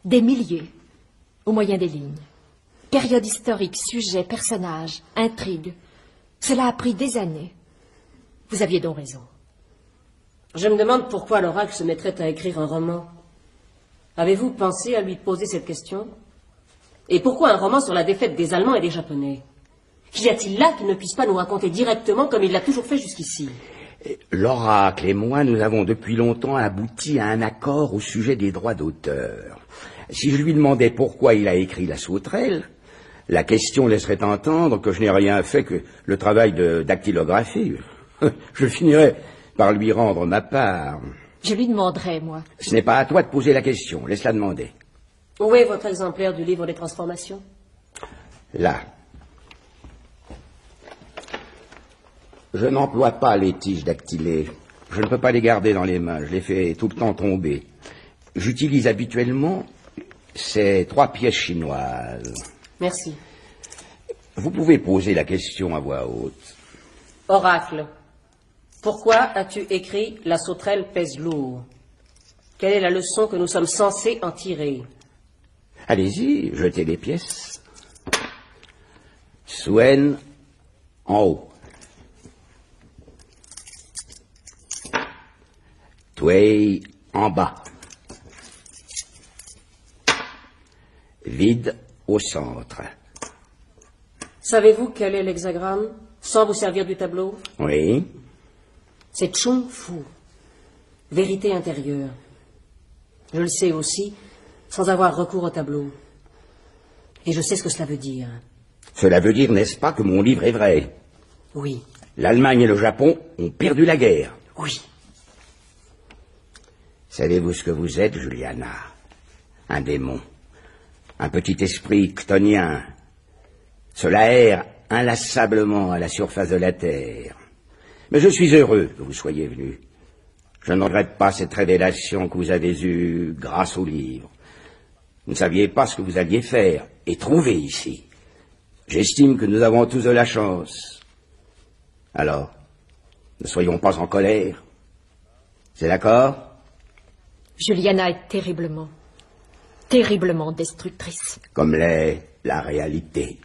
Des milliers, au moyen des lignes. Période historique, sujet, personnage, intrigue. Cela a pris des années. Vous aviez donc raison. Je me demande pourquoi l'oracle se mettrait à écrire un roman. Avez-vous pensé à lui poser cette question? Et pourquoi un roman sur la défaite des Allemands et des Japonais? Qu'y a-t-il là qu'il ne puisse pas nous raconter directement comme il l'a toujours fait jusqu'ici? L'oracle et moi, nous avons depuis longtemps abouti à un accord au sujet des droits d'auteur. Si je lui demandais pourquoi il a écrit La Sauterelle, la question laisserait entendre que je n'ai rien fait que le travail de dactylographie. Je finirais par lui rendre ma part. Je lui demanderai, moi. Ce n'est pas à toi de poser la question, laisse-la demander. Où est votre exemplaire du livre des transformations? Là. Je n'emploie pas les tiges dactylées. Je ne peux pas les garder dans les mains, je les fais tout le temps tomber. J'utilise habituellement ces 3 pièces chinoises. Merci. Vous pouvez poser la question à voix haute. Oracle, pourquoi as-tu écrit La Sauterelle pèse lourd? Quelle est la leçon que nous sommes censés en tirer? Allez-y, jetez les pièces. Swen en haut. Tway en bas. Vide au centre. Savez-vous quel est l'hexagramme, sans vous servir du tableau? Oui. C'est Chung Fu, vérité intérieure. Je le sais aussi, sans avoir recours au tableau. Et je sais ce que cela veut dire. Cela veut dire, n'est-ce pas, que mon livre est vrai? Oui. L'Allemagne et le Japon ont perdu la guerre. Oui. Savez-vous ce que vous êtes, Juliana? Un démon. Un petit esprit chtonien. Cela erre inlassablement à la surface de la terre. Mais je suis heureux que vous soyez venu. Je ne regrette pas cette révélation que vous avez eue grâce au livre. Vous ne saviez pas ce que vous alliez faire et trouver ici. J'estime que nous avons tous de la chance. Alors, ne soyons pas en colère. C'est d'accord? Juliana est terriblement, terriblement destructrice. Comme l'est la réalité.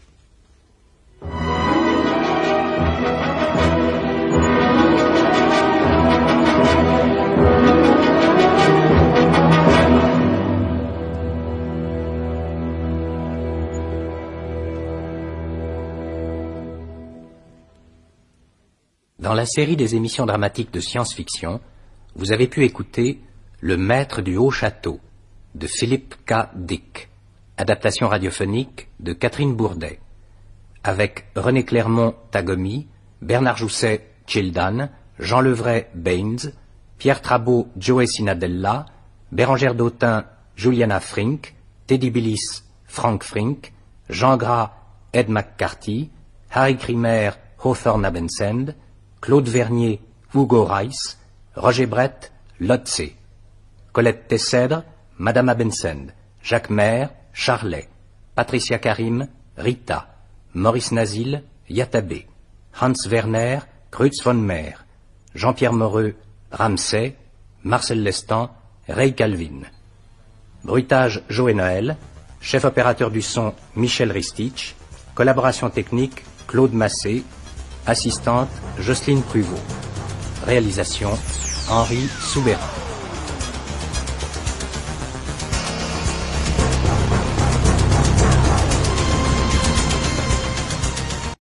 Dans la série des émissions dramatiques de science-fiction, vous avez pu écouter Le Maître du Haut Château de Philippe K. Dick, adaptation radiophonique de Catherine Bourdet, avec René Clermont Tagomi, Bernard Jousset Childan, Jean Levray Baines, Pierre Trabeau Joey Sinadella, Bérangère Dautin Juliana Frink, Teddy Billis Frank Frink, Jean Gras Ed McCarthy, Harry Krimer Hawthorne Abensend, Claude Vernier Hugo Rice, Roger Brett Lotze, Colette Tessèdre Madame Abensend, Jacques Maire Charlet, Patricia Karim Rita, Maurice Nazil Yatabé, Hans Werner Kreutz von Meer, Jean-Pierre Moreux Ramsay, Marcel Lestan Ray Calvin. Bruitage Joël Noël, chef opérateur du son Michel Ristich, collaboration technique Claude Massé, assistante Jocelyne Pruvot. Réalisation Henri Soubéran.